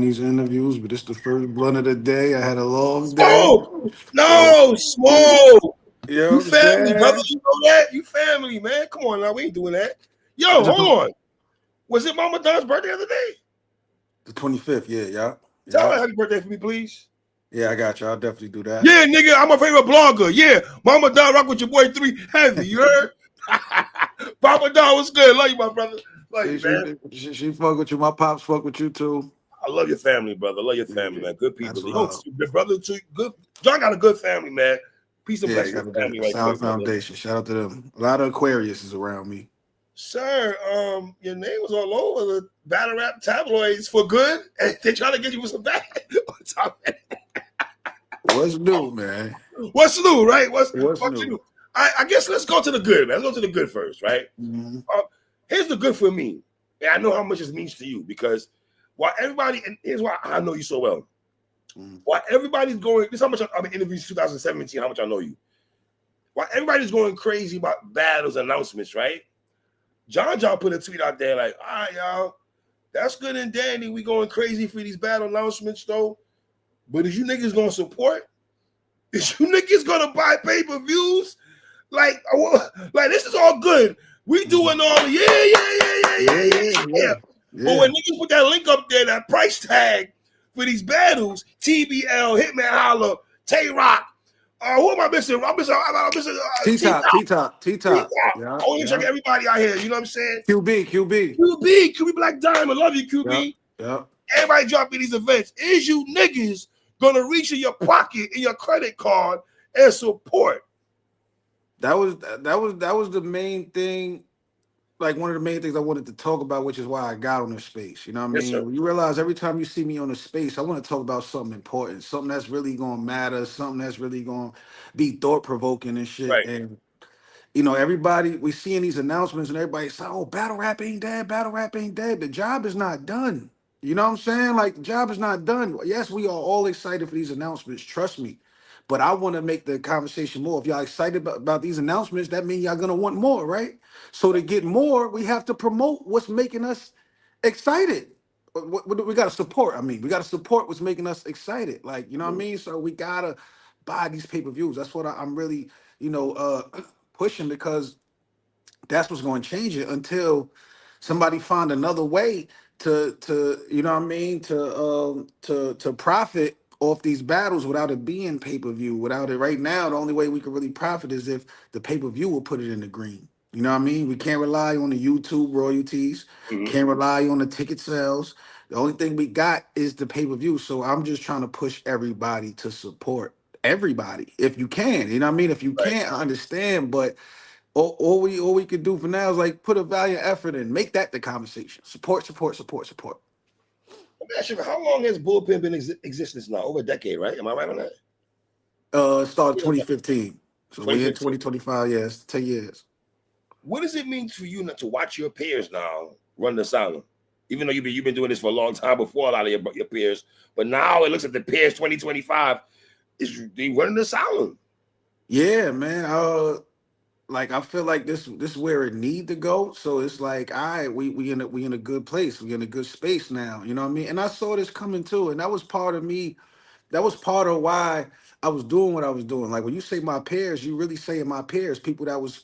on these interviews, but it's the first blunt of the day. I had a long day. Smoke. So, No, you smoke. know You what I'm family, brother. saying? You know that? You family, man. Come on now. We ain't doing that. Yo, It's hold on. Was it Mama Don's birthday the other day? the 25th, yeah. Tell Yeah. her happy birthday for me, please. Yeah, I got you. I'll definitely do that. Yeah, nigga, I'm a favorite blogger. Yeah, Mama Don rock with your boy 3 Heavy. You heard? Papa Don was good. Love you, my brother. Love she, you, man. she fuck with you. My pops fuck with you too. I love your family, brother. Love your family, Yeah, man. Good that's people. You love. know, your brother too. Good. John got a good family, man. Peace and Yeah, blessings, shout out family, to right Solid there, brother. Foundation. Shout out to them. A lot of Aquarius is around me. Sir, your name was all over the battle rap tabloids for good, and they trying to get you with some bad. What's new, man? What's new, right? What's What's new? new? I guess let's go to the good, man. Let's go to the good first, right? Mm-hmm. Here's the good for me, and I know how much it means to you because while everybody, and here's why I know you so well. Mm-hmm. While everybody's going, this is how much I've been interviewed 2017, how much I know you. While everybody's going crazy about battles announcements, right? John put a tweet out there like, all right, y'all, that's good and dandy. We going crazy for these battle announcements, though. But is you niggas gonna support? Is you niggas gonna buy pay-per-views? Like this is all good. We doing all yeah. But Yeah. when niggas put that link up there, that price tag for these battles, TBL, Hitman Holla, Tay Rock, who am I missing? I'm missing T-top, T-Top. T-top, T-top. T-Top. Yeah, I want to check yeah. everybody out here. You know what I'm saying? QB. QB Black Diamond. Love you, Yeah, QB. yeah. Everybody dropping these events. Is you niggas gonna reach in your pocket, in your credit card, and support? That was the main thing. Like one of the main things I wanted to talk about, which is why I got on this space. You know what I Yes, sir. mean? When you realize every time you see me on a space, I want to talk about something important, something that's really gonna matter, something that's really gonna be thought provoking and shit. Right. And everybody we seeing these announcements and everybody say, "Oh, battle rap ain't dead. Battle rap ain't dead." The job is not done. You know what I'm saying? Like the job is not done. Yes, we are all excited for these announcements. Trust me. But I want to make the conversation more. If y'all excited about these announcements, that means y'all gonna want more, right? So to get more, we have to promote what's making us excited. We got to support. I mean, we got to support what's making us excited. Like, you know what I mean? So we gotta buy these pay-per-views. That's what I'm really, pushing because that's what's going to change it until somebody find another way to you know what I mean to profit off these battles without it being pay-per-view. Without it right now, the only way we can really profit is if the pay-per-view will put it in the green. You know what I mean? We can't rely on the YouTube royalties, Mm-hmm. can't rely on the ticket sales. The only thing we got is the pay-per-view. So I'm just trying to push everybody to support everybody if you can. You know what I mean? If you Right. can't, I understand, but all we could do for now is like put a valiant effort in, make that the conversation. Support. Let me ask you, how long has Bullpen been in existence now? Over a decade, right? Am I right on that? It started 2015, so we in 2015. 2025. Yes, 10 years. What does it mean for you not to watch your peers now run the asylum? Even though you've been doing this for a long time before a lot of your peers, but now it looks like the peers 2025 is they running the asylum. Yeah, man. Like I feel like this is where it need to go. So it's like, all right, we in a good place. We in a good space now. You know what I mean? And I saw this coming too, and that was part of me. That was part of why I was doing what I was doing. Like when you say my peers, you really saying my peers, people that was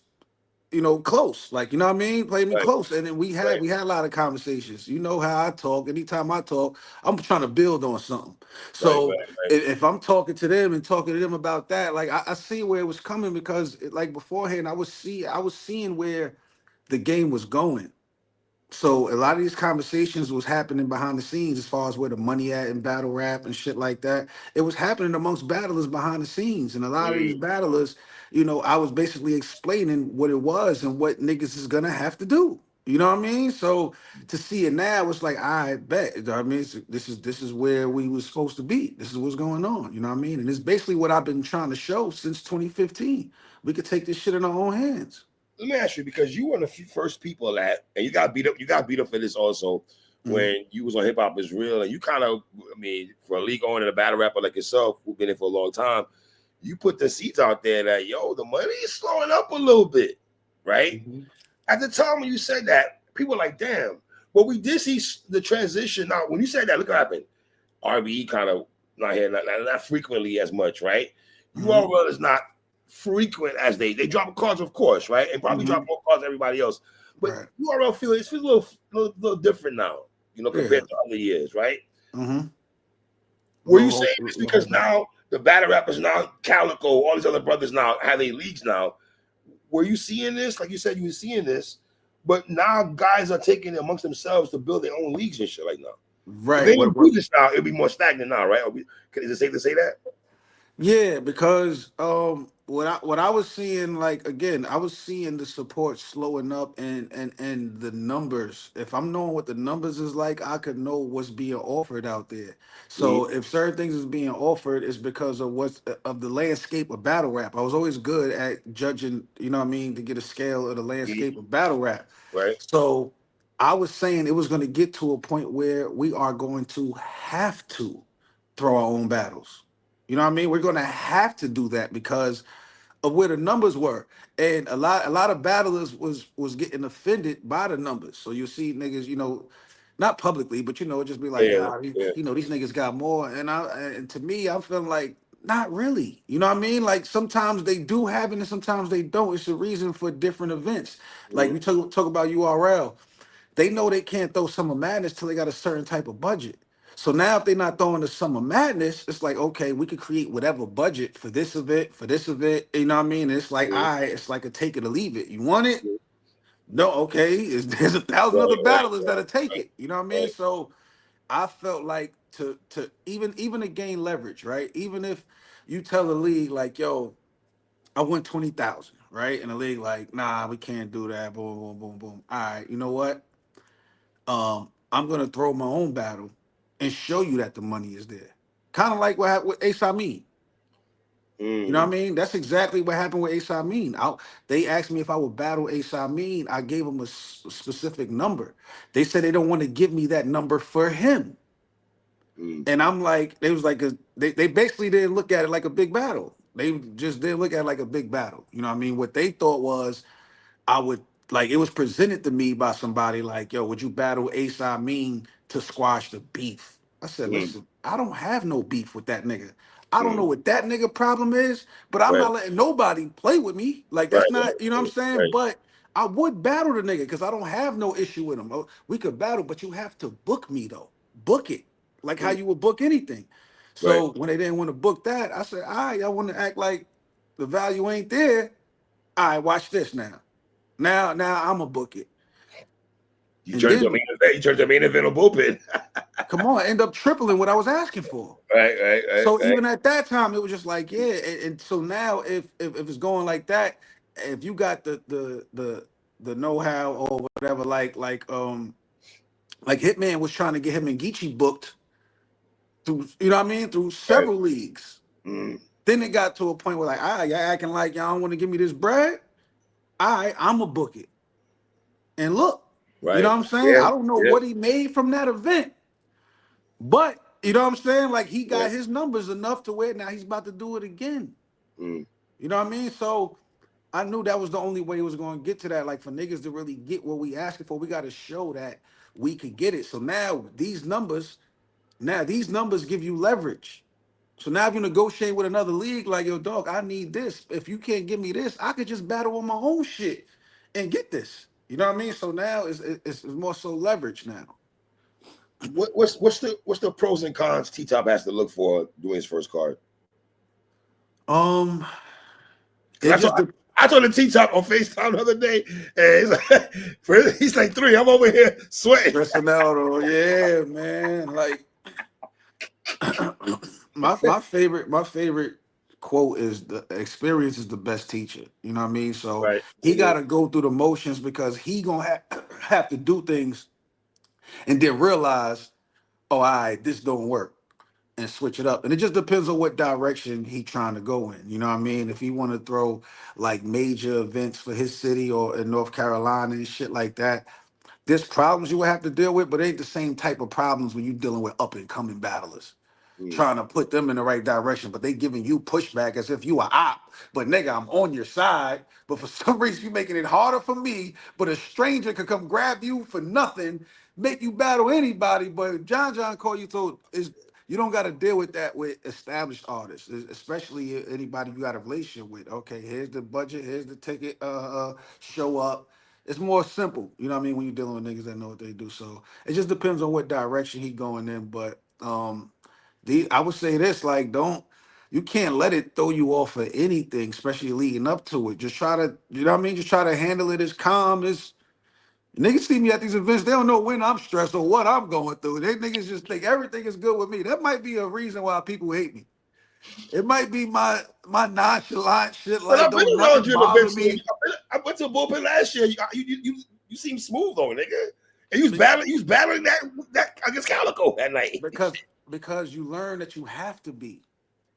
close. Like, you know what I mean? Played me Right, close. And then we had right, we had a lot of conversations. You know how I talk. Anytime I talk, I'm trying to build on something. right, So right, if I'm talking to them and talking to them about that, like I see where it was coming because like beforehand, I was seeing where the game was going. So a lot of these conversations was happening behind the scenes as far as where the money at in battle rap and shit like that. It was happening amongst battlers behind the scenes. And a lot of these right. battlers, I was basically explaining what it was and what niggas is gonna have to do. You know what I mean? So to see it now, it's like, I bet. You know what I mean? This is where we was supposed to be. This is what's going on. You know what I mean? And it's basically what I've been trying to show since 2015. We could take this shit in our own hands. Let me ask you, because you were one of the first people that, and you got beat up. You got beat up for this also Mhm. when you was on Hip Hop Is Real, and you kind of, for a league owner and a battle rapper like yourself who've been in for a long time, you put the seeds out there that the money is slowing up a little bit, right? Mhm. At the time when you said that, people were like, damn. But we did see the transition. Now, when you said that, look what happened. RBE kind of not here, not frequently as much, right? Mm-hmm. URL is not frequent as they drop cards, of course, right? And probably Mm-hmm. drop more cards than everybody else. But Right. URL feels a little different now, Yeah. compared to other years, right? Mm-hmm. Were you saying this because Little. now the battle rappers now, Calico, all these other brothers now have their leagues now? Were you seeing this? Like you said, you were seeing this, but now guys are taking it amongst themselves to build their own leagues and shit like now. If Right. they didn't do this now, it'd be more stagnant now, right? Is it safe to say that? Yeah, because what I was seeing, like, again, I was seeing the support slowing up, and the numbers. If I'm knowing what the numbers is like, I could know what's being offered out there. Mm, So if certain things is being offered, it's because of what's of the landscape of battle rap. I was always good at judging, you know what I mean, to get a scale of the mm, landscape of battle rap. right? So I was saying it was going to get to a point where we are going to have to throw our own battles. You know what I mean? We're gonna have to do that because of where the numbers were, and a lot of battlers was getting offended by the numbers. So you see niggas, not publicly, but it just be like, Yeah, ah, yeah. these niggas got more, and to me, I'm feeling like not really. You know what I mean? Like sometimes they do have it, and sometimes they don't. It's a reason for different events. Like Mm, you talk about URL. They know they can't throw Summer Madness till they got a certain type of budget. So now if they're not throwing the Summer Madness, it's like, okay, we could create whatever budget for this event, you know what I mean? And it's like, all mm, right, it's like a take it or leave it. You want it? mm. No, okay. There's a thousand Right, other right, battlers that'll take it. You know what I mean? right. So I felt like to even to gain leverage, right? Even if you tell the league like, yo, I want 20,000, right? And the league like, nah, we can't do that. Boom, boom, boom, boom. All right, you know what? I'm gonna throw my own battle and show you that the money is there. Kind of like what happened with Ace Amin. You know what I Mm, mean? That's exactly what happened with Ace Amin. They asked me if I would battle Ace Amin. I gave them a specific number. They said they don't want to give me that number for him. mm, And I'm like, they was like, they basically didn't look at it like a big battle. They just didn't look at it like a big battle. You know what I mean? What they thought was I would like it was presented to me by somebody like, yo, would you battle Ace Amin to squash the beef? I said, mm, listen, I don't have no beef with that nigga. I don't know mm. what that nigga problem is, but I'm Right, not letting nobody play with me. Like right, that's right, not, you know what I'm right, saying? right. But I would battle the nigga because I don't have no issue with him. Oh, we could battle, but you have to book me though. Book it. Like how Mm, you would book anything. right. So when they didn't want to book that, I said, all right, y'all want to act like the value ain't there. All right, watch this now. Now I'm gonna book it, You and turned to then main event. You turned to main event on bullpen. come on, end up tripling what I was asking for. Right, right, right, So right. even at that time, it was just like, yeah. And so now, if it's going like that, if you got the know how or whatever, like Hitman was trying to get him and Geechee booked through, you know what I mean, through Right. several leagues. Mm, Then it got to a point where like, all right, y'all acting like y'all don't want to give me this bread. All right, I'm gonna book it. And look, you know right. what I'm saying? Yeah, I don't know yeah, what he made from that event. But you know what I'm saying? Like he right. got his numbers enough to where now he's about to do it again. Mm, You know what I mean? So I knew that was the only way it was going to get to that. Like for niggas to really get what we asking for, we got to show that we could get it. So now these numbers give you leverage. So now if you negotiate with another league, like yo, dog, I need this. If you can't give me this, I could just battle on my own shit and get this. You know what I mean? So now it's more so leverage now. what's the pros and cons T Top has to look for doing his first card? Um, Because it just I told the T Top on FaceTime the other day, and he's like 3. I'm over here sweating. stressing out, or yeah, man. Like my favorite quote is the experience is the best teacher. You know what I mean? So Right. he It got is. to go through the motions because he gonna have to do things and then realize, oh, all right, this don't work, and switch it up. And it just depends on what direction he trying to go in. You know what I mean? If he want to throw like major events for his city or in North Carolina and shit like that, there's problems you will have to deal with, but it ain't the same type of problems when you're dealing with up and coming battlers Mm, trying to put them in the right direction, but they giving you pushback as if you a op. But nigga, I'm on your side. But for some reason, you making it harder for me. But a stranger could come grab you for nothing, make you battle anybody. But John call you, so is you don't got to deal with that with established artists, especially anybody you got a relationship with. Okay, here's the budget, here's the ticket, show up. It's more simple, you know what I mean, when you're dealing with niggas that know what they do. So it just depends on what direction he going in. But I would say this, like, don't you can't let it throw you off of anything, especially leading up to it. Just try to, you know what I mean? Just try to handle it as calm as niggas see me at these events. They don't know when I'm stressed or what I'm going through. They niggas just think everything is good with me. That might be a reason why people hate me. It might be my nonchalant shit, But like I've been don't around nothing you in the bother bench. me. I went to a bullpen last year. You seem smooth though, nigga. And you was battling that against Calico that night. because because you learn that you have to be.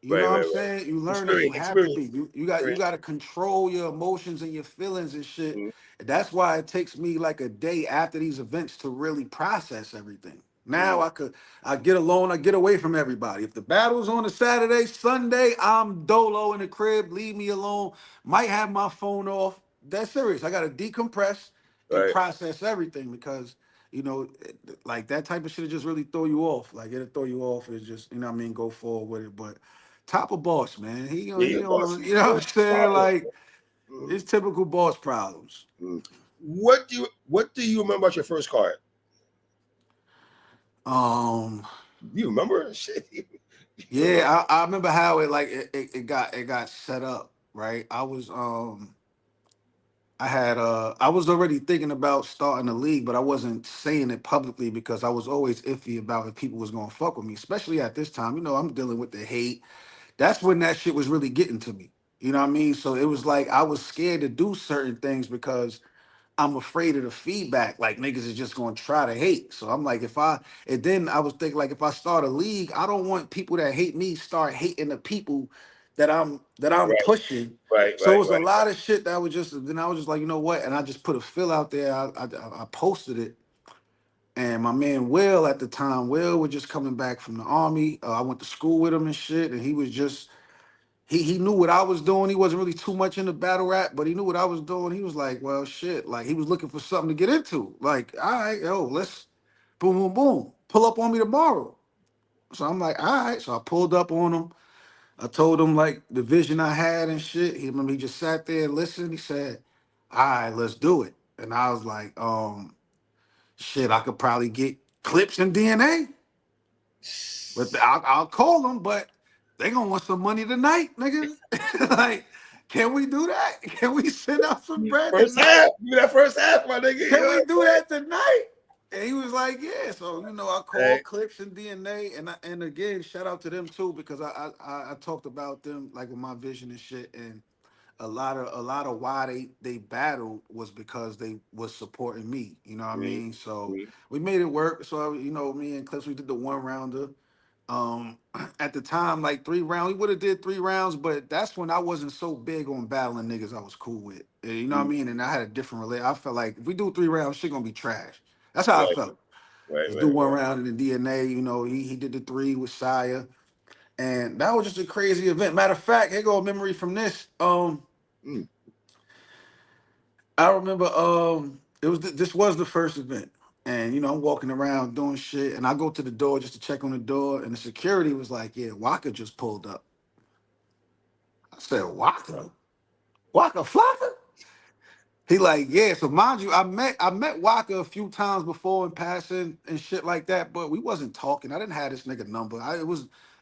You know Right, what I'm right, right. saying? You learn that you Experience, have to experience, be. You experience. got to control your emotions and your feelings and shit. Mm, And that's why it takes me like a day after these events to really process everything. Now mm, I get alone, I get away from everybody. If the battle's on a Saturday, Sunday, I'm dolo in the crib, leave me alone. Might have my phone off. That's serious. I got to decompress and right. process everything because like that type of shit just really throw you off. Like it'll throw you off. It's just, you know what I mean, go forward with it. But top of boss, man. Yeah, He you boss. don't, you know what I'm saying? Problem. Like Mm, it's typical boss problems. mm. What do you remember about your first card? Um, You remember? Shit. You remember? yeah, I remember how it like it got set up, right? I was already thinking about starting a league, but I wasn't saying it publicly because I was always iffy about if people was gonna fuck with me, especially at this time. You know, I'm dealing with the hate. That's when that shit was really getting to me. You know what I mean? So it was like I was scared to do certain things because I'm afraid of the feedback. Like niggas is just gonna try to hate. So I'm like, and then I was thinking like if I start a league, I don't want people that hate me start hating the people that I'm Right, pushing. right, So it right, was a right. lot of shit that was just. Then I was just like, you know what? And I just put a fill out there. I posted it, and my man Will at the time, Will was just coming back from the army. I went to school with him and shit, and he was just he knew what I was doing. He wasn't really too much into battle rap, but he knew what I was doing. He was like, well, shit. Like he was looking for something to get into. Like, all right, yo, let's boom, boom, boom. Pull up on me tomorrow. So I'm like, all right. So I pulled up on him. I told him like the vision I had and shit. He remember he just sat there and listened. He said, all right, let's do it. And I was like, shit, I could probably get clips and DNA. But I'll call them, but they gonna want some money tonight, nigga. Like, can we do that? Can we send out some bread First tonight? half. Give me that first half, my nigga. You Can know we what do that tonight? And he was like, yeah. So I I'm saying? called Clips and DNA, and again, shout out to them too because I talked about them like with my vision and shit, and a lot of why they battled was because they was supporting me. You know what I Mm, mean? So mm, we made it work. So me and Clips we did the one rounder. At the time, like 3 rounds, we would have did 3 rounds, but that's when I wasn't so big on battling niggas I was cool with. You know what I mm. mean? And I had a different relate. I felt like if we do 3 rounds, shit gonna be trash. That's how I Right, felt. right, Let's do right, one right. round in the DNA. He did the three with Saya, and that was just a crazy event. Matter of fact, here go a memory from this. Mm, I remember this was the first event. And I'm walking around doing shit, and I go to the door just to check on the door, and the security was like, "Yeah, Waka just pulled up." I said, "Waka, Waka Flocka." He like, "Yeah." So mind you, I met Waka a few times before in passing and shit like that, but we wasn't talking. I didn't have this nigga number.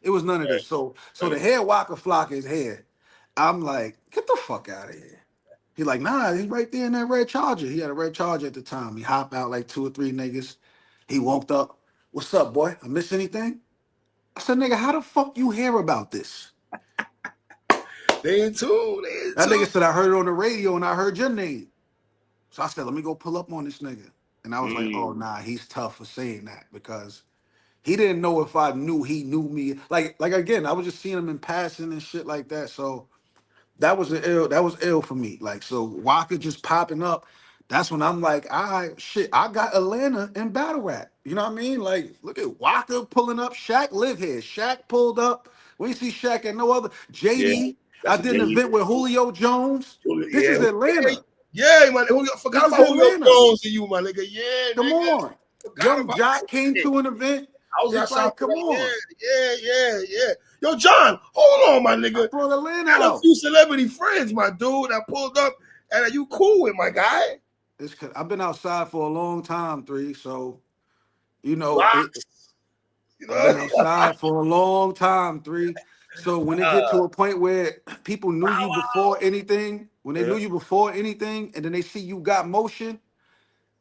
It was none of right, this. So the right. head Waka Flocka is here. I'm like, "Get the fuck out of here." He like, nah, he right there in that red charger. He had a red charger at the time. He hopped out like two or three niggas. He walked up. What's up, boy? I miss anything? I said, nigga, how the fuck you hear about this? They in tune. They in That tune. nigga said, I heard it on the radio and I heard your name. So I said, let me go pull up on this nigga. And I was like, oh, Mm, nah, he's tough for saying that because he didn't know if I knew he knew me. Like again, I was just seeing him in passing and shit like that. So that was ill for me. Like so Walker just popping up. That's when I'm like, all right, shit, I got Atlanta in battle rap. You know what I mean? Like, look at Walker pulling up. Shaq live here. Shaq pulled up. We see Shaq and no other. yeah, JD. I that's a did an genius. event with Julio Jones. This Yeah, is Atlanta. yeah, man. Julio, This forgot is about Julio Atlanta. Jones and you, my nigga. Yeah, Come nigga. on. Forgot Young about Jock that came shit. to an event. I was It's outside like, for come that. on. Yeah. Yo, John, hold on, my I nigga. brought Atlanta I had a out. few celebrity friends, my dude, that pulled up, and are you cool with my guy? I've been outside for a long time, three. So, you know, Locks, you I've know. been outside for a long time, three. So when it get to a point where people knew you before anything, when they knew Yeah. you before anything, and then they see you got motion,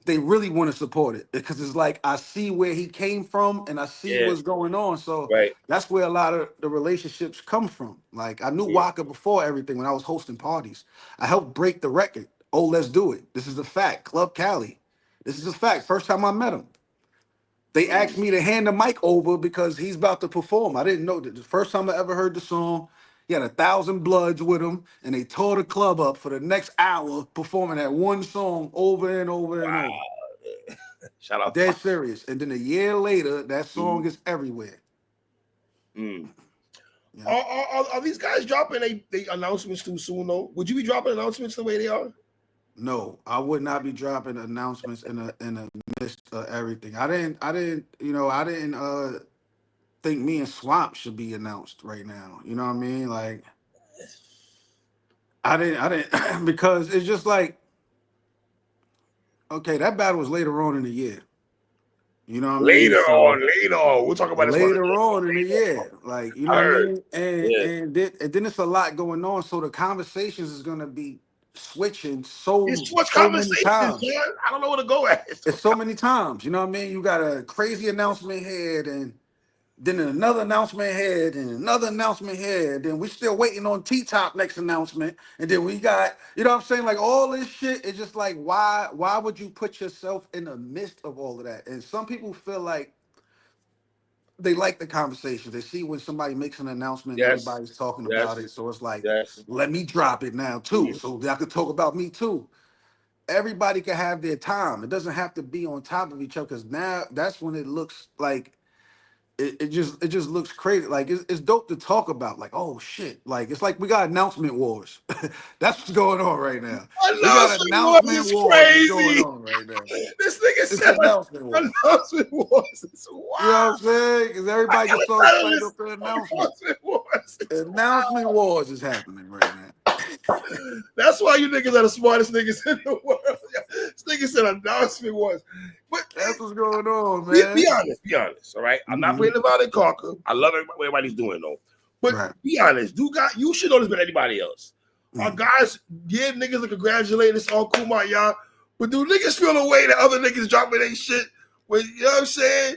they really want to support it because it's like I see where he came from and I see Yeah. what's going on. So Right. that's where a lot of the relationships come from. Like I knew Yeah. Waka before everything when I was hosting parties. I helped break the record. Oh, let's do it. This is a fact. Club Cali. This is a fact. First time I met him. They Mm. asked me to hand the mic over because he's about to perform. I didn't know that. The first time I ever heard the song, he had 1,000 Bloods with him, and they tore the club up for the next hour, performing that one song over and over and over. Wow. Shout out Dead Fox. serious. And then a year later, that Mm. song is everywhere. Mm. Yeah. Are these guys dropping they announcements too soon though? Would you be dropping announcements the way they are? No, I would not be dropping announcements in the midst of everything. I didn't think me and Swamp should be announced right now. You know what I mean? Like I didn't because it's just like, okay, that battle was later on in the year. You know what I mean? So Later on. We'll talk about this one later day. on in the Later on. year, like you know I what I heard. mean, and Yeah. then it's a lot going on. So the conversations is gonna be switching It's so too much so many conversations, times. John. I don't know where to go at. It's too It's much so many times. You know what I mean? You got a crazy announcement here, and then another announcement here, and another announcement here. Then we still waiting on T Top next announcement, and then we got you know what I'm saying? Like all this shit is just like why would you put yourself in the midst of all of that? And some people feel like they like the conversations. They see when somebody makes an announcement, yes. everybody's talking about Yes. it. So it's like, Yes. let me drop it now too. Mm. So I could talk about me too. Everybody can have their time. It doesn't have to be on top of each other because now that's when it looks like it just looks crazy. Like it's dope to talk about. Like, oh shit. Like it's like we got announcement wars. That's what's going on right now. We got Announcement was announcement is wars that's going crazy. on right now. This nigga It's said announcement wars. announcement was is You know what wild. I'm saying? Because I everybody just so gotta title excited this up for the announcements. announcement was. It's Announcement wars is happening right now. That's why you niggas are the smartest niggas in the world. This nigga said announcement was. But That's what's going on, be man. honest, be honest. All right. I'm not Mhm. putting about it, Carker. I love what everybody's doing though. But Right. be honest, you should know this better than anybody else. Our Mhm. guys give niggas a congratulate, it's all cool, my y'all. But do niggas feel the way that other niggas dropping their shit? When you know what I'm saying?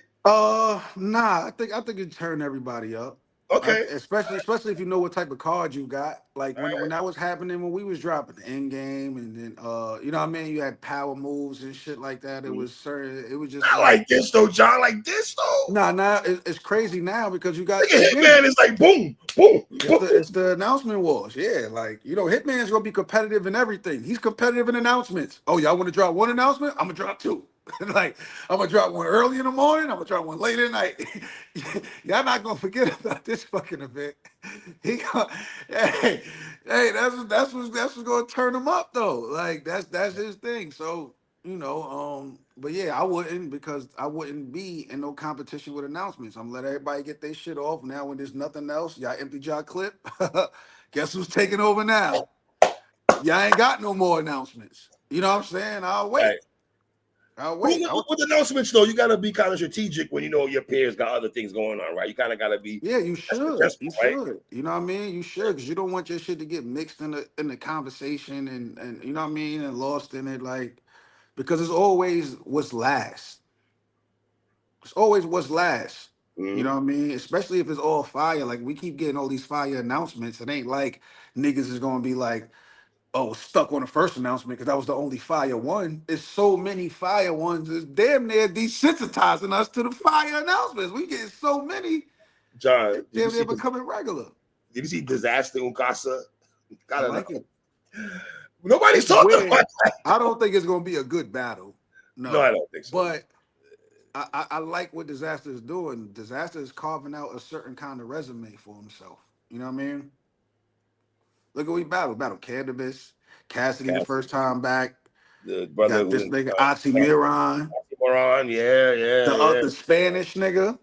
Nah. I think it turned everybody up. Okay. Especially if you know what type of card you got. Like All when right. that was happening when we was dropping the end game, and then you know what I mean. You had power moves and shit like that. It Mm. was certain. It was just Not like like this though, John. Like this though. nah. Now it's crazy now because you got Nigga again. Hitman is like boom, boom, It's boom. the announcement wars. Yeah, like you know, Hitman's gonna be competitive in everything. He's competitive in announcements. Oh, y'all want to drop one announcement? I'm gonna drop two. Like I'm gonna drop one early in the morning. I'm gonna drop one late at night. Y'all not gonna forget about this fucking event. He gonna, hey, hey, that's what's gonna turn him up though. Like that's his thing. So you know, but yeah, I wouldn't because I wouldn't be in no competition with announcements. I'm gonna let everybody get their shit off now when there's nothing else. Y'all empty jaw clip. Guess who's taking over now? Y'all ain't got no more announcements. You know what I'm saying? I'll Right. wait. I'll But wait. with announcements though, you gotta be kind of strategic when you know your peers got other things going on, right? You kind of gotta be Yeah, you that's should. You successful, right? should. You know what I mean? You should, because you don't want your shit to get mixed in the conversation and you know what I mean and lost in it. Like because it's always what's last. It's always what's last. You Mm-hmm. know what I mean? Especially if it's all fire. Like we keep getting all these fire announcements. It ain't like niggas is gonna be like, oh, stuck on the first announcement because that was the only fire one. It's so many fire ones. It's damn near desensitizing us to the fire announcements. We get so many. John, It's damn near becoming regular. did you see disaster in Casa? I Gotta like know. it. Nobody's It's talking about weird. I don't think it's gonna be a good battle. No, I No. don't think so. But I like what Disaster is doing. Disaster is carving out a certain kind of resume for himself. You know what I mean? Look at we battle. Battle Cannabis, Cassidy the first Cassie, time back. the You brother got who this nigga Oxymiron, Moron, yeah. the Spanish nigga.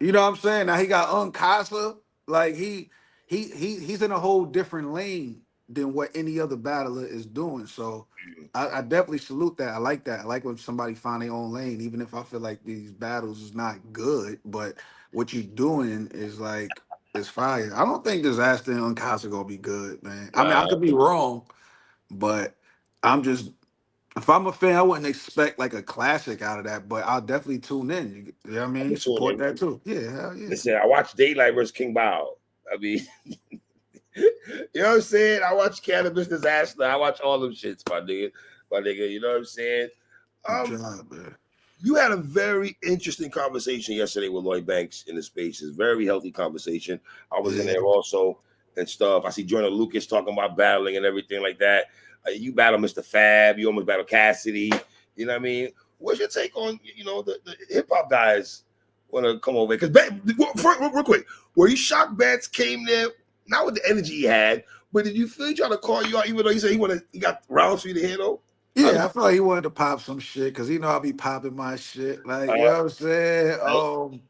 You know what I'm saying? Now he got Uncasa. Like he's in a whole different lane than what any other battler is doing. So I definitely salute that. I like that. I like when somebody find their own lane, even if I feel like these battles is not good, but what you're doing is like it's fire. I don't think Disaster and Uncasa gonna be good, man. I mean, I Nah, could be wrong, but I'm just if I'm a fan, I wouldn't expect like a classic out of that, but I'll definitely tune in. You know what I I'm mean? gonna tune Support in. that too. Yeah, hell yeah. Listen, I watched Daylight versus King Bao. I mean, you know what I'm saying? I watch Cannabis Disaster. I watch all them shits, my nigga. My nigga, you know what I'm saying? Good Um, job, man. you had a very interesting conversation yesterday with Lloyd Banks in the spaces. Very healthy conversation. I was in Yeah. there also and stuff. I see Joyner Lucas talking about battling and everything like that. You battle Mr. Fab. You almost battle Cassidy. You know what I mean? What's your take on the hip hop guys want to come over? Because real quick, were you shocked Banks came there? Not with the energy he had, but did you feel he tried to call you out? Even though he said he got rounds for you to handle. How did Yeah, I feel like he wanted to pop some shit because he know I'll be popping my shit. Like, you know what I'm saying?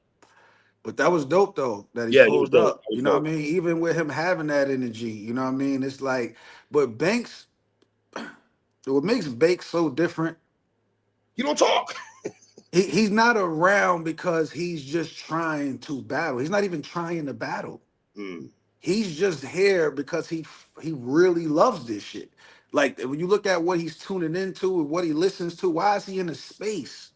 But that was dope though that he yeah, it was pulled dope. up. It was You know what I dope. mean? Even with him having that energy, you know what I mean? It's like, but Banks, what makes Banks so different, You don't talk. he's not around because he's just trying to battle. He's not even trying to battle. Mm. He's just here because he really loves this shit. Like when you look at what he's tuning into and what he listens to, why is he in a space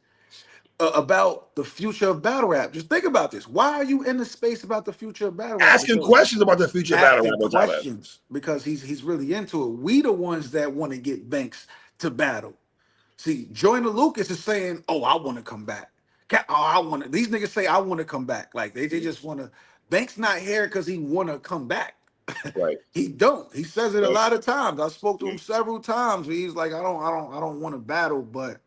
about the future of battle rap? Just think about this. Why are you in the space about the future of battle rap? Asking Because questions about the future of battle rap asking on top of it. questions because he's really into it. We the ones that want to get Banks to battle. See, Joyner Lucas is saying, "Oh, I want to come back. Oh, I want to." These niggas say, "I want to come back." Like they just want to. Banks not here because he want to come back. Right. He don't. He says it a Right. lot of times. I spoke to Mm. him several times. Where he's like, I don't want to battle, but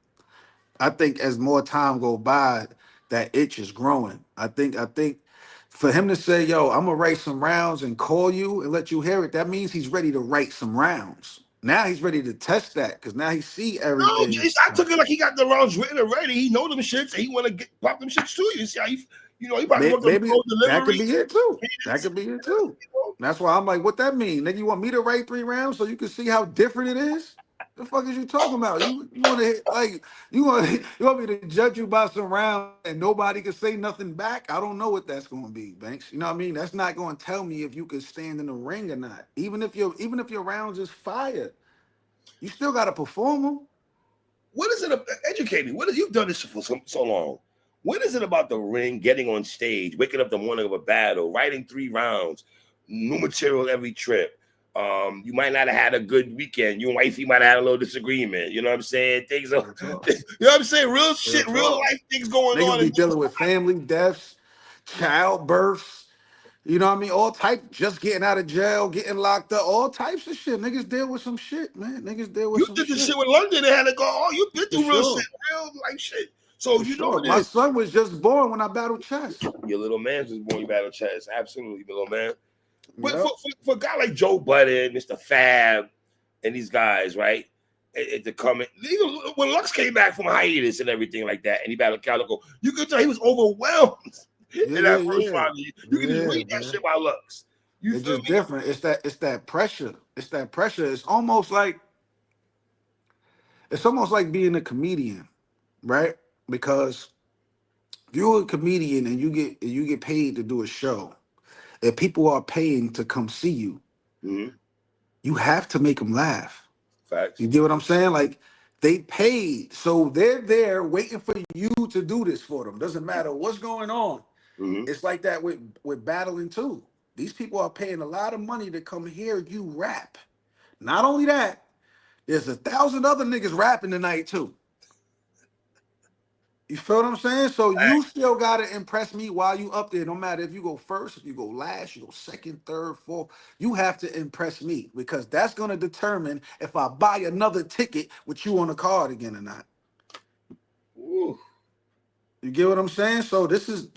I think as more time go by, that itch is growing. I think for him to say, "Yo, I'm gonna write some rounds and call you and let you hear it," that means he's ready to write some rounds. Now he's ready to test that because now he see No, everything. I took it like he got the rounds written already. He know them shits and he want to get pop them shits too. You see how he probably worked on the Maybe flow that could delivery, be it too. That cadence, could be it too. you know. That's why I'm like, what that mean? Nigga, you want me to write 3 rounds so you can see how different it is? The fuck is you talking about? You want to like you want me to judge you by some rounds and nobody can say nothing back? I don't know what that's going to be, Banks. You know what I mean? That's not going to tell me if you can stand in the ring or not. Even if your rounds is fire, you still got to perform them. What is it? Educate me. What have you done this for so long? What is it about the ring, getting on stage, waking up the morning of a battle, writing 3 rounds, new material every trip? You might not have had a good weekend. You and wifey might have had a little disagreement. You know what I'm saying? Things are, Real talk. you know what I'm saying? Real Real shit, real talk. life things going Niggas on. be And dealing with family deaths, childbirths, you know what I mean? All type, just getting out of jail, getting locked up, all types of shit. Niggas deal with some shit, man. Niggas deal with you some did this shit shit. with London. They had to go. Oh, you been For through real shit, sure. real life shit. So For you know sure. it My is. son was just born when I battled chess. Your little man's was born. You battle chess. Absolutely, little man. But Yep. for a guy like Joe Budden, Mr. Fab, and these guys, right? To come in, even when Lux came back from hiatus and everything like that, and he battled Calico, you could tell he was overwhelmed Yeah, in yeah, that first yeah. round. You can just Yeah, read that man. shit by Lux. You It's feel just me? different. It's that pressure. It's that pressure. It's almost like being a comedian, right? Because if you're a comedian and you get paid to do a show, if people are paying to come see you, Mm-hmm. you have to make them laugh. Facts. You get what I'm saying? Like they paid, so they're there waiting for you to do this for them. Doesn't matter what's going on. Mm-hmm. It's like that with battling too. These people are paying a lot of money to come hear you rap. Not only that, there's 1,000 other niggas rapping tonight too. You feel what I'm saying? So you still gotta impress me while you up there. No matter if you go first, if you go last, you go second, third, fourth. You have to impress me because that's gonna determine if I buy another ticket with you on the card again or not. Ooh. You get what I'm saying? So this is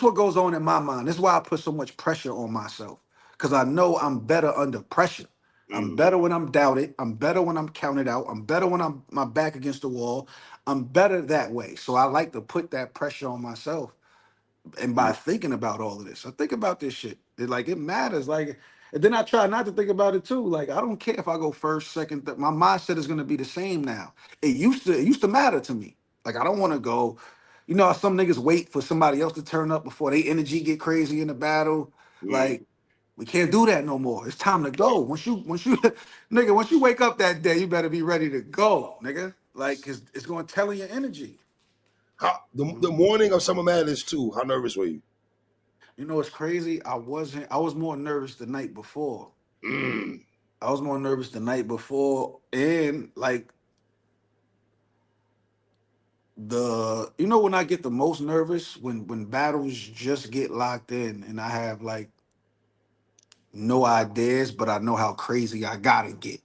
what goes on in my mind. This is why I put so much pressure on myself. Because I know I'm better under pressure. I'm Mm-hmm. better when I'm doubted. I'm better when I'm counted out. I'm better when I'm my back against the wall. I'm better that way. So I like to put that pressure on myself. And by thinking about all of this, I think about this shit. Like it matters. Like, and then I try not to think about it too. Like I don't care if I go first, second. My mindset is gonna be the same now. It used to matter to me. Like I don't want to go. You know how some niggas wait for somebody else to turn up before they energy get crazy in the battle. Mm. Like we can't do that no more. It's time to go. Once you nigga, once you wake up that day, you better be ready to go, nigga. Like, cause it's gonna tell in your energy. How the morning of Summer Madness too? How nervous were you? You know what's crazy? I was more nervous the night before. Mm. I was more nervous the night before. And like when I get the most nervous when battles just get locked in and I have like no ideas, but I know how crazy I gotta get.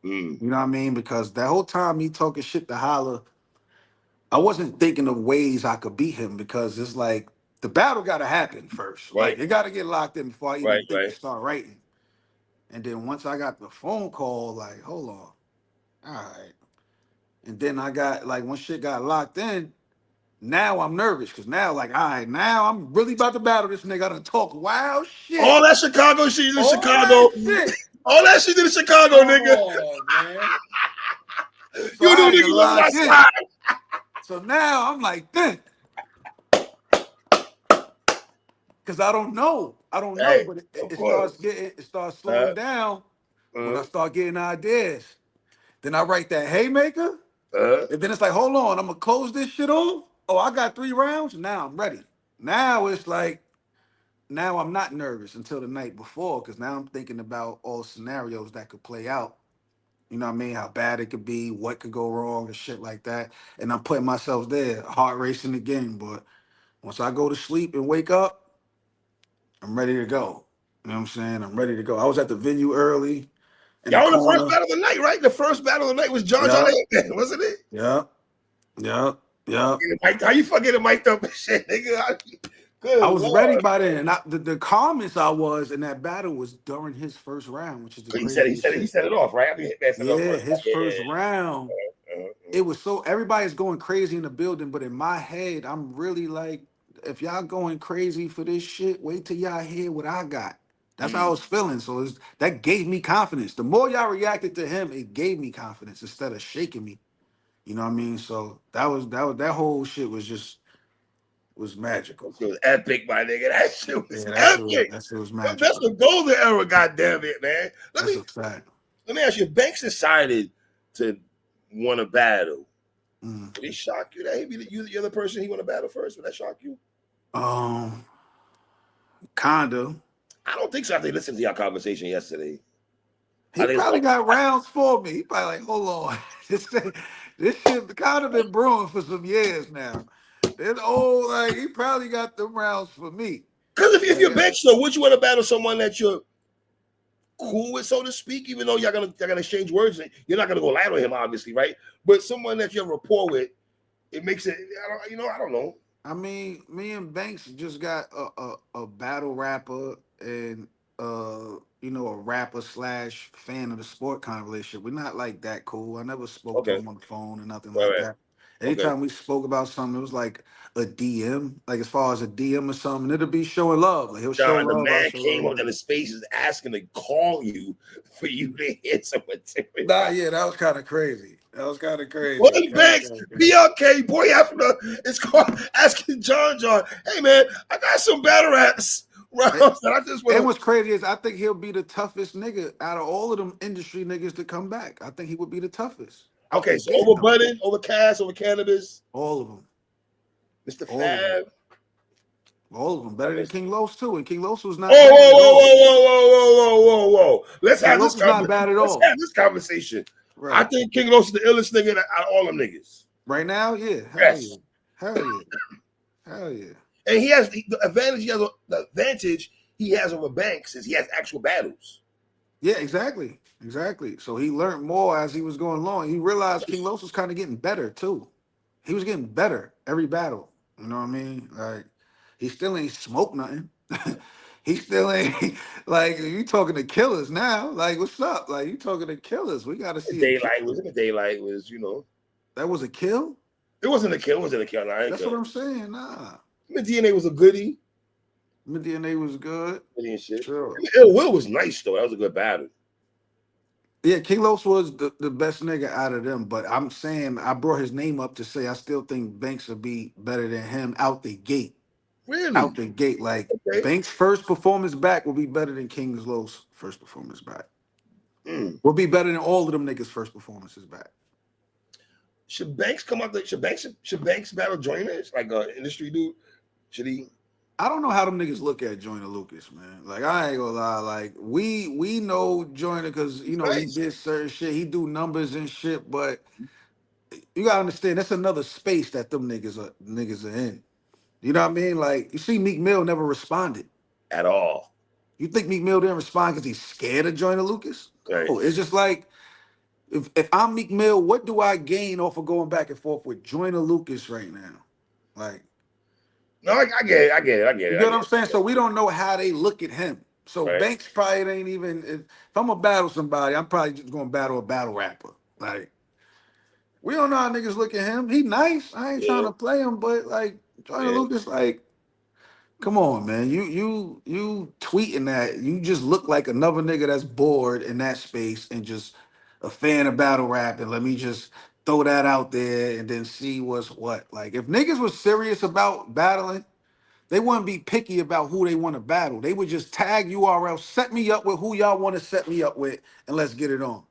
Mm. You know what I mean? Because that whole time me talking shit to Holla, I wasn't thinking of ways I could beat him because it's like the battle gotta happen first. Like Right, it gotta get locked in before I even right, think to right. start writing. And then once I got the phone call, like, hold on, all right. And then I got like when shit got locked in, now I'm nervous because now, like, all right, now I'm really about to battle this nigga. I done talk wild All shit. that Chicago shit in All that Chicago. shit. All that shit in Chicago, Come nigga. on, man. So You I knew had to niggas wasn't lock in. outside. So now I'm like, then, because I don't know. I don't know, Hey, but of course. it starts Uh, slowing down when uh, I start getting ideas. Then I write that haymaker. uh. And then it's like, hold on, I'm gonna close this shit off. Oh, I got 3 rounds. Now I'm ready. Now it's like, now I'm not nervous until the night before because now I'm thinking about all scenarios that could play out. You know what I mean? How bad it could be, what could go wrong, and shit like that. And I'm putting myself there, heart racing again. But once I go to sleep and wake up, I'm ready to go. You know what I'm saying? I'm ready to go. I was at the venue early in the Y'all on the first corner. battle of the night, right? The first battle of the night was John Yup, Hitman, wasn't it? yup, yup, yup. How you fucking it mic'd up and shit, nigga? I Good was ready lord. by then. And the calmest I was in that battle was during his first round, which is the craziest He shit. set it off, right? I think Hitman set it off Yeah, first. his Yeah, first round, yeah. it was so everybody's going crazy in the building, but in my head, I'm really like, if y'all going crazy for this shit, wait till y'all hear what I got. That's how I Mm. was feeling. So that gave me confidence. The more y'all reacted to him, it gave me confidence instead of shaking me. You know what I mean? So that whole shit was magical. That shit was epic, my nigga. That shit was Yeah, epic. that shit was That's magical. the golden era, goddamn it, man. That's a fact. Let me ask you, if Banks decided to want to battle, Mm. would it shock you that he be the other person he want to battle first? Would that shock you? Um, kinda. I don't think so. After listening to your conversation yesterday, I He think it's probably like, got rounds for me. He probably like, hold on. This shit kind of been brewing for some years now. That old, like, he probably got them rounds for me. because if Like, you're Banks, so would you want to battle someone that you're cool with, so to speak, even though y'all gonna exchange words, and you're not gonna go light on him, obviously, right? But someone that you have rapport with, it makes it. I don't know. I mean, me and Banks just got a battle rapper and a rapper slash fan of the sport kind of relationship. We're not like that cool. I never spoke to Okay, him on the phone or nothing all like right, that. okay. Anytime we spoke about something, it was like a DM, like as far as a DM or something, it'll be showing love. Like he'll show John, the love, I'll man show came love up back. in the spaces asking to call you for you to hit some material. Nah, yeah, that was kind of crazy. That was kind of crazy. One That was Banks, kind of crazy. PLK, boy after it's called asking John, hey man, I got some battle raps rounds that I just want And to. what's crazy is I think he'll be the toughest nigga out of all of them industry niggas to come back. I think he would be the toughest out Okay, the so gate over though. Budden, over Cass, over Cannabis, All of them, Mr. all of them, Fab. all of them. I Better than miss. King Los too, and King Los was Oh, not bad whoa, at whoa, all. whoa, whoa, whoa, whoa, whoa, whoa, whoa. King Los was not bad at Let's all. have this conversation. I Right, think King Los is the illest nigga out of all them niggas. right now, yeah, hell yeah, Yes. hell yeah, hell yeah. And he has the advantage he has over Banks is he has actual battles. Yeah, exactly, exactly. So he learned more as he was going along. He realized King Los was kind of getting better too. He was getting better every battle. You know what I mean? Like he still ain't smoke nothing. He still ain't like you talking to killers now. Like what's up? Like you talking to killers? We got to see a Daylight was kill. in the daylight was That was a kill. It wasn't a kill. It wasn't a kill. Nah, I ain't That's kill. what I'm saying. Nah. I mean, DNA was a goodie. My DNA was good. Goodie and shit. Sure. Ill Will was nice though. That was a good battle. Yeah, Kilos was the best nigga out of them, but I'm saying I brought his name up to say I still think Banks would be better than him out the gate. Out Really? the gate. Like Okay. Banks' first performance back will be better than Kingslow's first performance back. Mm. Will be better than all of them niggas' first performances back. Should Banks come out? Should Banks battle Joyner like an industry dude? Should he? I don't know how them niggas look at Joyner Lucas, man. Like I ain't gonna lie, like we know Joyner because He's he nice. did certain shit, he do numbers and shit, but you gotta understand that's another space that them niggas are in. You know what I mean? Like you see, Meek Mill never responded. At all. You think Meek Mill didn't respond because he's scared of Joyner Lucas? Right. No, it's just like if I'm Meek Mill, what do I gain off of going back and forth with Joyner Lucas right now? Like, No, I get it. I get it. I get you it. I get what get I'm saying? So we don't know how they look at him. So it. Right. Banks probably ain't even. If I'm gonna battle somebody, I'm probably just gonna battle a battle rapper. Like we don't know how niggas look at him. He nice. I ain't trying Yeah. to play him, but like Joyner Yeah. Lucas, like come on, man. You tweeting that. You just look like another nigga that's bored in that space and just a fan of battle rap. And let me just throw that out there and then see what's what. Like if niggas was serious about battling, they wouldn't be picky about who they want to battle. They would just tag URL, set me up with who y'all want to set me up with, and let's get it on.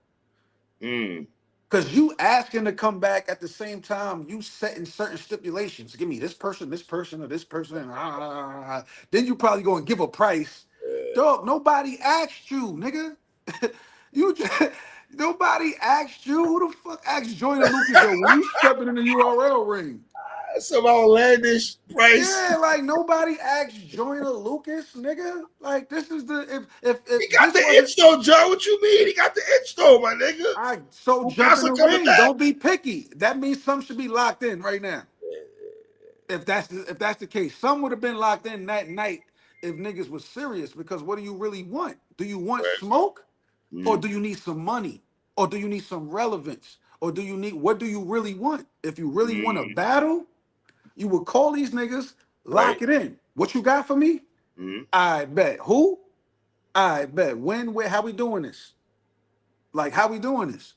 Mm. Cause you asking to come back at the same time, you setting certain stipulations. Give me this person, or this person. Then you probably going to give a price. Dog, nobody asked you, nigga. you just, nobody asked you. Who the fuck asked Joyner Lucas, yo, when you stepping in the URL ring? Some outlandish price. Yeah, like nobody asked Joyner Lucas, nigga. Like this is the He if got this the wasn't itch though, Joe. What you mean? He got the itch though, my nigga. I so jump in Mukasa the coming ring. back. Don't be picky. That means some should be locked in right now. If that's the case, some would have been locked in that night if niggas was serious. Because what do you really want? Do you want Right. smoke, or Mm. do you need some money, or do you need some relevance, or do you need what do you really want? If you really want a Mm. battle, you would call these niggas, Right. lock it in. What you got for me? Mm. I bet. Who? I bet. When? Where? How we doing this? Like how we doing this?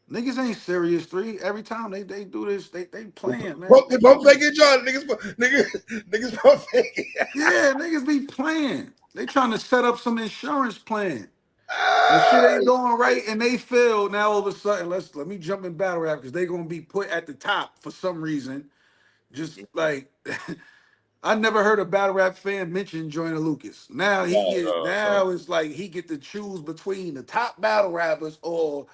Niggas ain't serious three. Every time they do this, they playing, man. They both faking John. Niggas both faking. Yeah, niggas be playing. They trying to set up some insurance plan. And shit Ah, ain't going right, and they fail. Now all of a sudden, let me jump in battle rap because they gonna be put at the top for some reason. Just like I never heard a battle rap fan mention Joyner Lucas. Now no, no. now it's like he get to choose between the top battle rappers or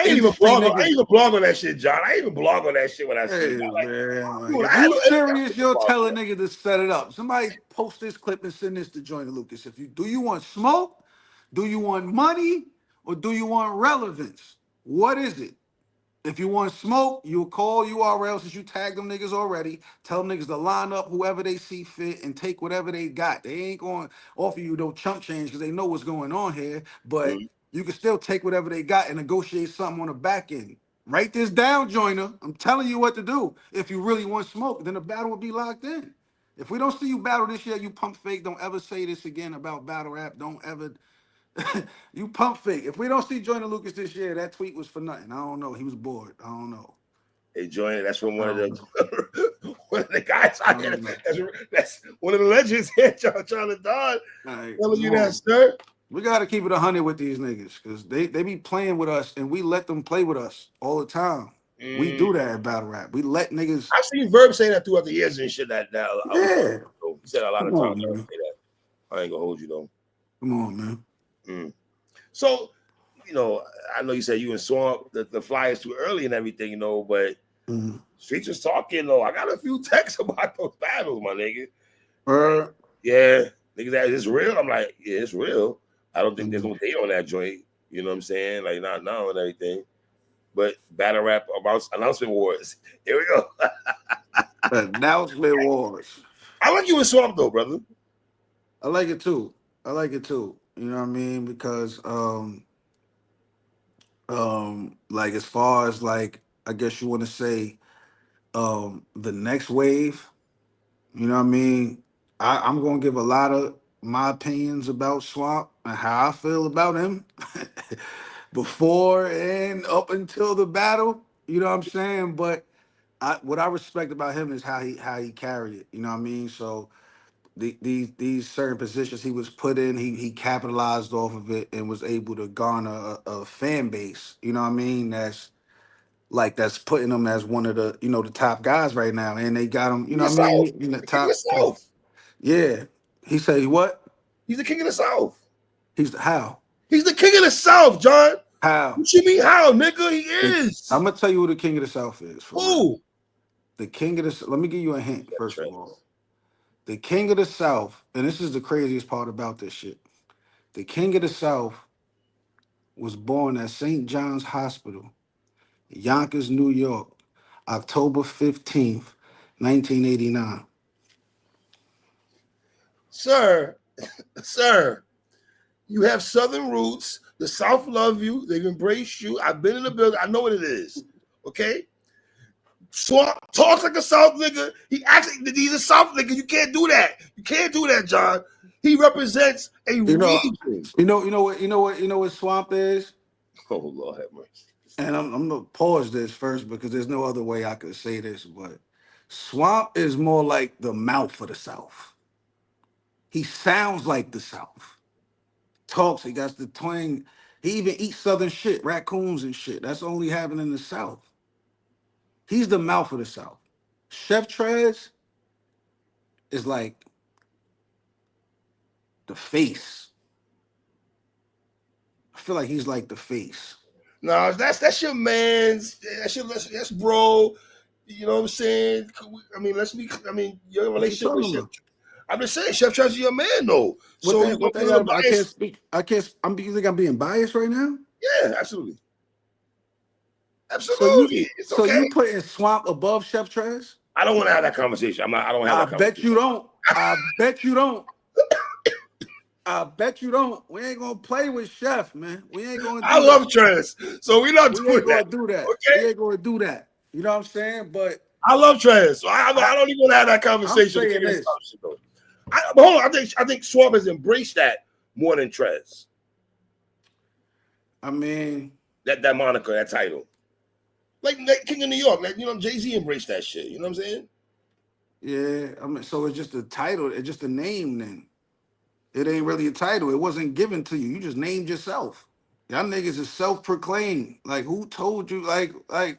industry I ain't niggas. even blog on that shit, John. I ain't even blog on that shit when I see it. Hey I'm like, man, like dude, if I had you no energy. I serious, couldn't you'll blog tell a on nigga to set it up. Somebody post this clip and send this to Joyner Lucas. If you do you want smoke, do you want money, or do you want relevance? What is it? If you want smoke, you'll call URL since you tagged them niggas already. Tell them niggas to line up whoever they see fit and take whatever they got. They ain't going to offer you no chump change because they know what's going on here. But that. you can still take whatever they got and negotiate something on the back end. Write this down, Joyner. I'm telling you what to do. If you really want smoke, then the battle will be locked in. If we don't see you battle this year, you pump fake. Don't ever say this again about battle rap. Don't ever you pump fake. If we don't see Joyner Lucas this year, that tweet was for nothing. I don't know. He was bored. I don't know. Hey, Joyner, that's from I one of don't know. the one of the guys I out here. don't know. That's one of the legends here, John the Don. All right, Telling come you that, on. sir. We got to keep it 100 with these niggas because they be playing with us and we let them play with us all the time. We Mm. do that at battle rap. We let niggas. I've seen Verb say that throughout the years and shit. That Yeah. he said a lot Come of times. on, man. Say that. I ain't gonna hold you though. Come on, man. Mm. So, I know you said you and Swamp the flyers too early and everything, but Mm. Streets was talking though. I got a few texts about those battles, my nigga. Like, Uh, yeah, niggas, that is real. I'm like, yeah, it's real. I don't think there's mm. no date on that joint. You know what I'm saying? Like, not now and everything. But battle rap about announcement wars. Here we go. Announcement wars. I like you in Swamp though, brother. I like it too. I like it too. You know what I mean? Because like as far as like I guess you want to say The next wave, you know what I mean? I'm gonna give a lot of my opinions about Swamp and how I feel about him before and up until the battle. You know what I'm saying? But what I respect about him is how he carried it. You know what I mean? So these certain positions he was put in, he capitalized off of it and was able to garner a fan base. You know what I mean? That's putting him as one of the top guys right now, and they got him. You King know of what I the mean? South. In the The king of the top. South. Yeah. He said what? He's the king of the South. He's how? He's the king of the South, John. How? What you mean how, nigga? He is. I'm gonna tell you who the king of the South is for real. Who? The king of the. Let me give you a hint Chef first of all. Trez. The king of the South, and this is the craziest part about this shit. The king of the South was born at St. John's Hospital, Yonkers, New York, October 15th, 1989. Sir, sir, you have Southern roots. The South love you. They've embraced you. I've been in the building. I know what it is. Okay? Swamp talks like a South nigga. He's a South nigga. You can't do that. You can't do that, John. He represents a You know, region. you know what Swamp is? Oh, Lord have mercy. And I'm gonna pause this first because there's no other way I could say this, but Swamp is more like the mouth of the South. He sounds like the South. Talks, he got the twang. He even eats southern shit, raccoons and shit. That's only happening in the South. He's the mouth of the South. Chef Trez is like the face. I feel like he's like the face. No, that's your man's. That's bro. You know what I'm saying? I mean, your What you relationship with talking Chef. about? I'm just saying, Chef Trez is your man, though. What So you that? know, What a that little got? I can't bias. speak. I can't. You think I'm being biased right now? Yeah, absolutely, So you, absolutely. It's so okay. you putting Swamp above Chef Trez? I don't want to have that conversation. I don't have I that bet conversation. you don't. I bet you don't. I bet you don't. We ain't gonna play with Chef, man. We ain't gonna I do love that. Trez, so we're not We doing ain't that. gonna do that. Okay. We ain't gonna do that. You know what I'm saying? But I love Trez, so I, I don't even want to have that I'm conversation. The king saying of the this. South shit, though. But hold on, I think Swab has embraced that more than Trez. I mean, That moniker, that title. Like King of New York, Jay-Z embraced that shit. You know what I'm saying? yeah. I mean, so it's just a title. It's just a name. Then it ain't really a title. It wasn't given to you. You just named yourself. Y'all niggas is self-proclaimed. Like who told you? Y'all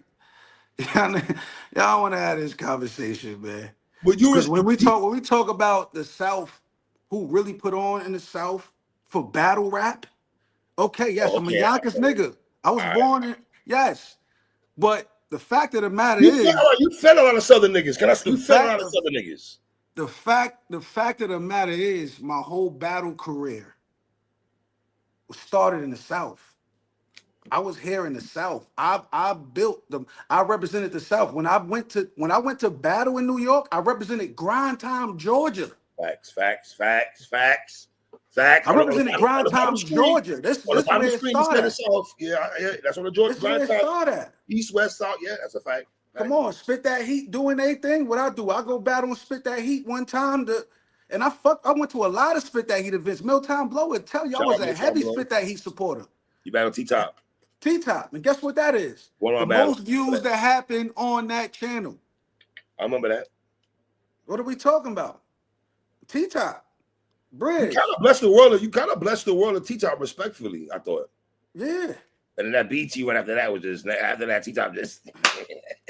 want to have this conversation, man. But Because when we talk about the South, who really put on in the South for battle rap? Okay, yes, oh, I'm a okay, Yonkers nigga. I was all right. born in yes, but the fact of the matter All is right, you fed a lot of Southern niggas. the You fed a fact lot of of Southern niggas. the fact of the matter is my whole battle career was started in the South. I was here in the South. I built them. I represented the South. When I went to battle in New York, I represented Grind Time, Georgia. Facts. I represented On Grind the bottom Time, screen, Georgia. This on the this bottom where it screen, you said the started. South. Yeah. That's on the Georgia This is where grind it time. started. East, West, South. Yeah, that's a fact. Come Fact. on, spit that heat, doing anything. What I do, I go battle and spit that heat one time. And I went to a lot of spit that heat events. Milltown Blow would tell you I Shout was out a Milltown heavy Blow. spit that heat supporter. You battle T Top. T-Top. And guess what that is? One The on battle. most views that happen on that channel. I remember that. What are we talking about? T-Top. You kind Bridge. of blessed the world. You kind of blessed the world of T Top respectfully. I thought. Yeah. And then that BT one after that was just after that T Top just.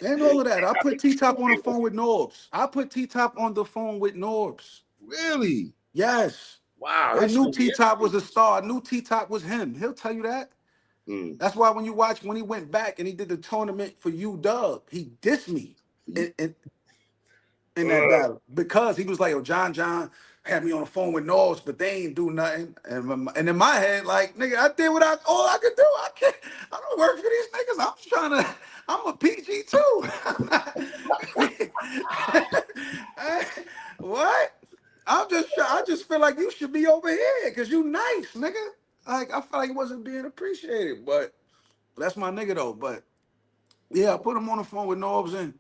And all of that. I put T-Top on the phone with Norbs. I put T-Top on the phone with Norbs. Really? Yes. Wow. I knew History. T-Top was a star. I knew T-Top was him. He'll tell you that. Hmm. That's why when he went back and he did the tournament for UW, he dissed me in that battle because he was like, "Yo, John had me on the phone with Knowles, but they ain't do nothing." And in my head, like, nigga, I did all I could do. I don't work for these niggas. I'm a PG too. What? I just feel like you should be over here because you nice, nigga. Like I feel like he wasn't being appreciated, but that's my nigga though. But yeah, I put him on the phone with Norbs and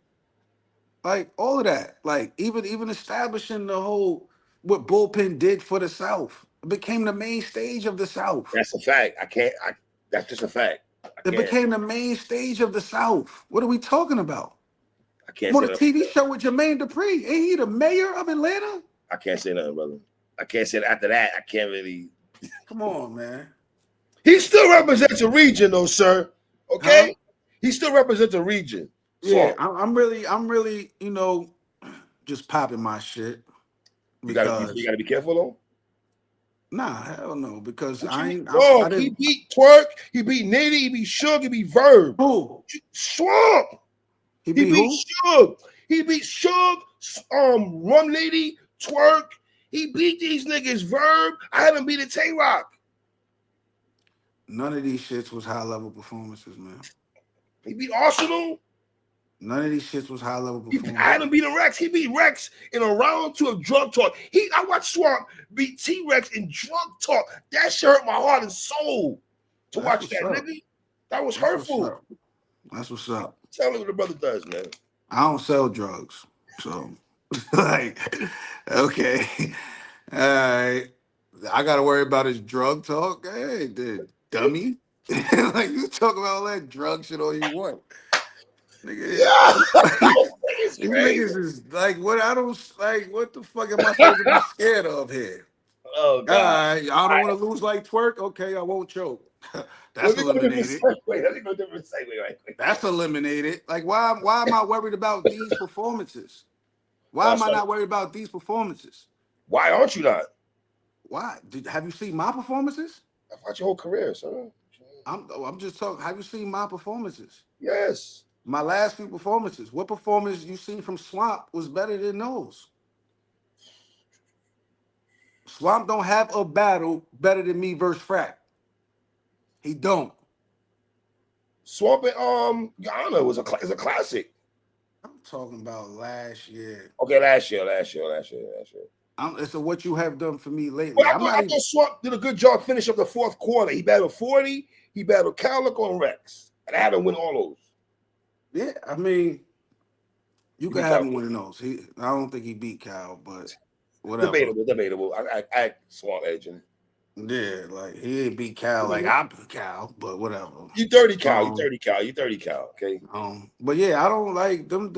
Like all of that. Like even establishing the whole what bullpen did for the South. It became the main stage of the South. That's a fact. I can't. That's just a fact. I It can't. became the main stage of the South. What are we talking about? I can't I'm on say a nothing. TV show with Jermaine Dupri. Ain't he the mayor of Atlanta? I can't say nothing, brother. I can't say after that. I can't really. Come on, man. He still represents a region, though, sir. Huh? Okay. He still represents a region. Yeah, So I'm really, just popping my shit you because gotta be careful though. nah, hell no, because What you I mean? ain't, I Dog, he didn't. beat Twerk, he beat Nitty, he beat Suge, he beat Verb. Who? Swamp. He He beat beat who? Suge. He beat Suge, Rum Lady, Twerk. He beat these niggas. Verb. I haven't beat a Tay Rock. None of these shits was high level performances, man. He beat Arsenal. None of these shits was high level I haven't performances. beaten Rex. He beat Rex in a round two of drug talk. I watched Swamp beat T Rex in drug talk. That shit hurt my heart and soul to That's watch what's that up. nigga. That was That's what's hurtful. up. That's what's up. Tell me what the brother does, man. I don't sell drugs, so like, okay, all right. I gotta worry about his drug talk. Hey, dude, dummy. Like you talk about all that drug shit all you want, nigga. Yeah, it's These crazy. niggas is like, what? I don't like. What the fuck am I supposed to be scared of here? Oh All God. right, I don't want to lose like twerk. Okay, I won't choke. Let That's me go to different eliminated. segue. Let me go to different segue right quick. That's eliminated. Like, why am I worried about these performances? Why am I So not worried about these performances? why aren't you not? Why? Have you seen my performances? I've watched your whole career, son. I'm just talking. Have you seen my performances? Yes. My last few performances. What performance you seen from Swamp was better than those? Swamp don't have a battle better than me versus Frack. He don't. Swamp and Ghana was is a classic. I'm talking about last year. Okay, last year. It's a what you have done for me But lately. I'm not I even. thought Swamp did a good job finish up the fourth quarter. He battled 40, he battled Calico and Rex. And I had him win all those. Yeah, I mean, you He can beat have him Calico. win those. I don't think he beat Cal, but whatever. Debatable. I Swamp agent. Yeah, like he ain't beat Cal like I beat Cal, but whatever. You 30 Cal, Um, you 30 Cal, okay? but yeah, I don't like them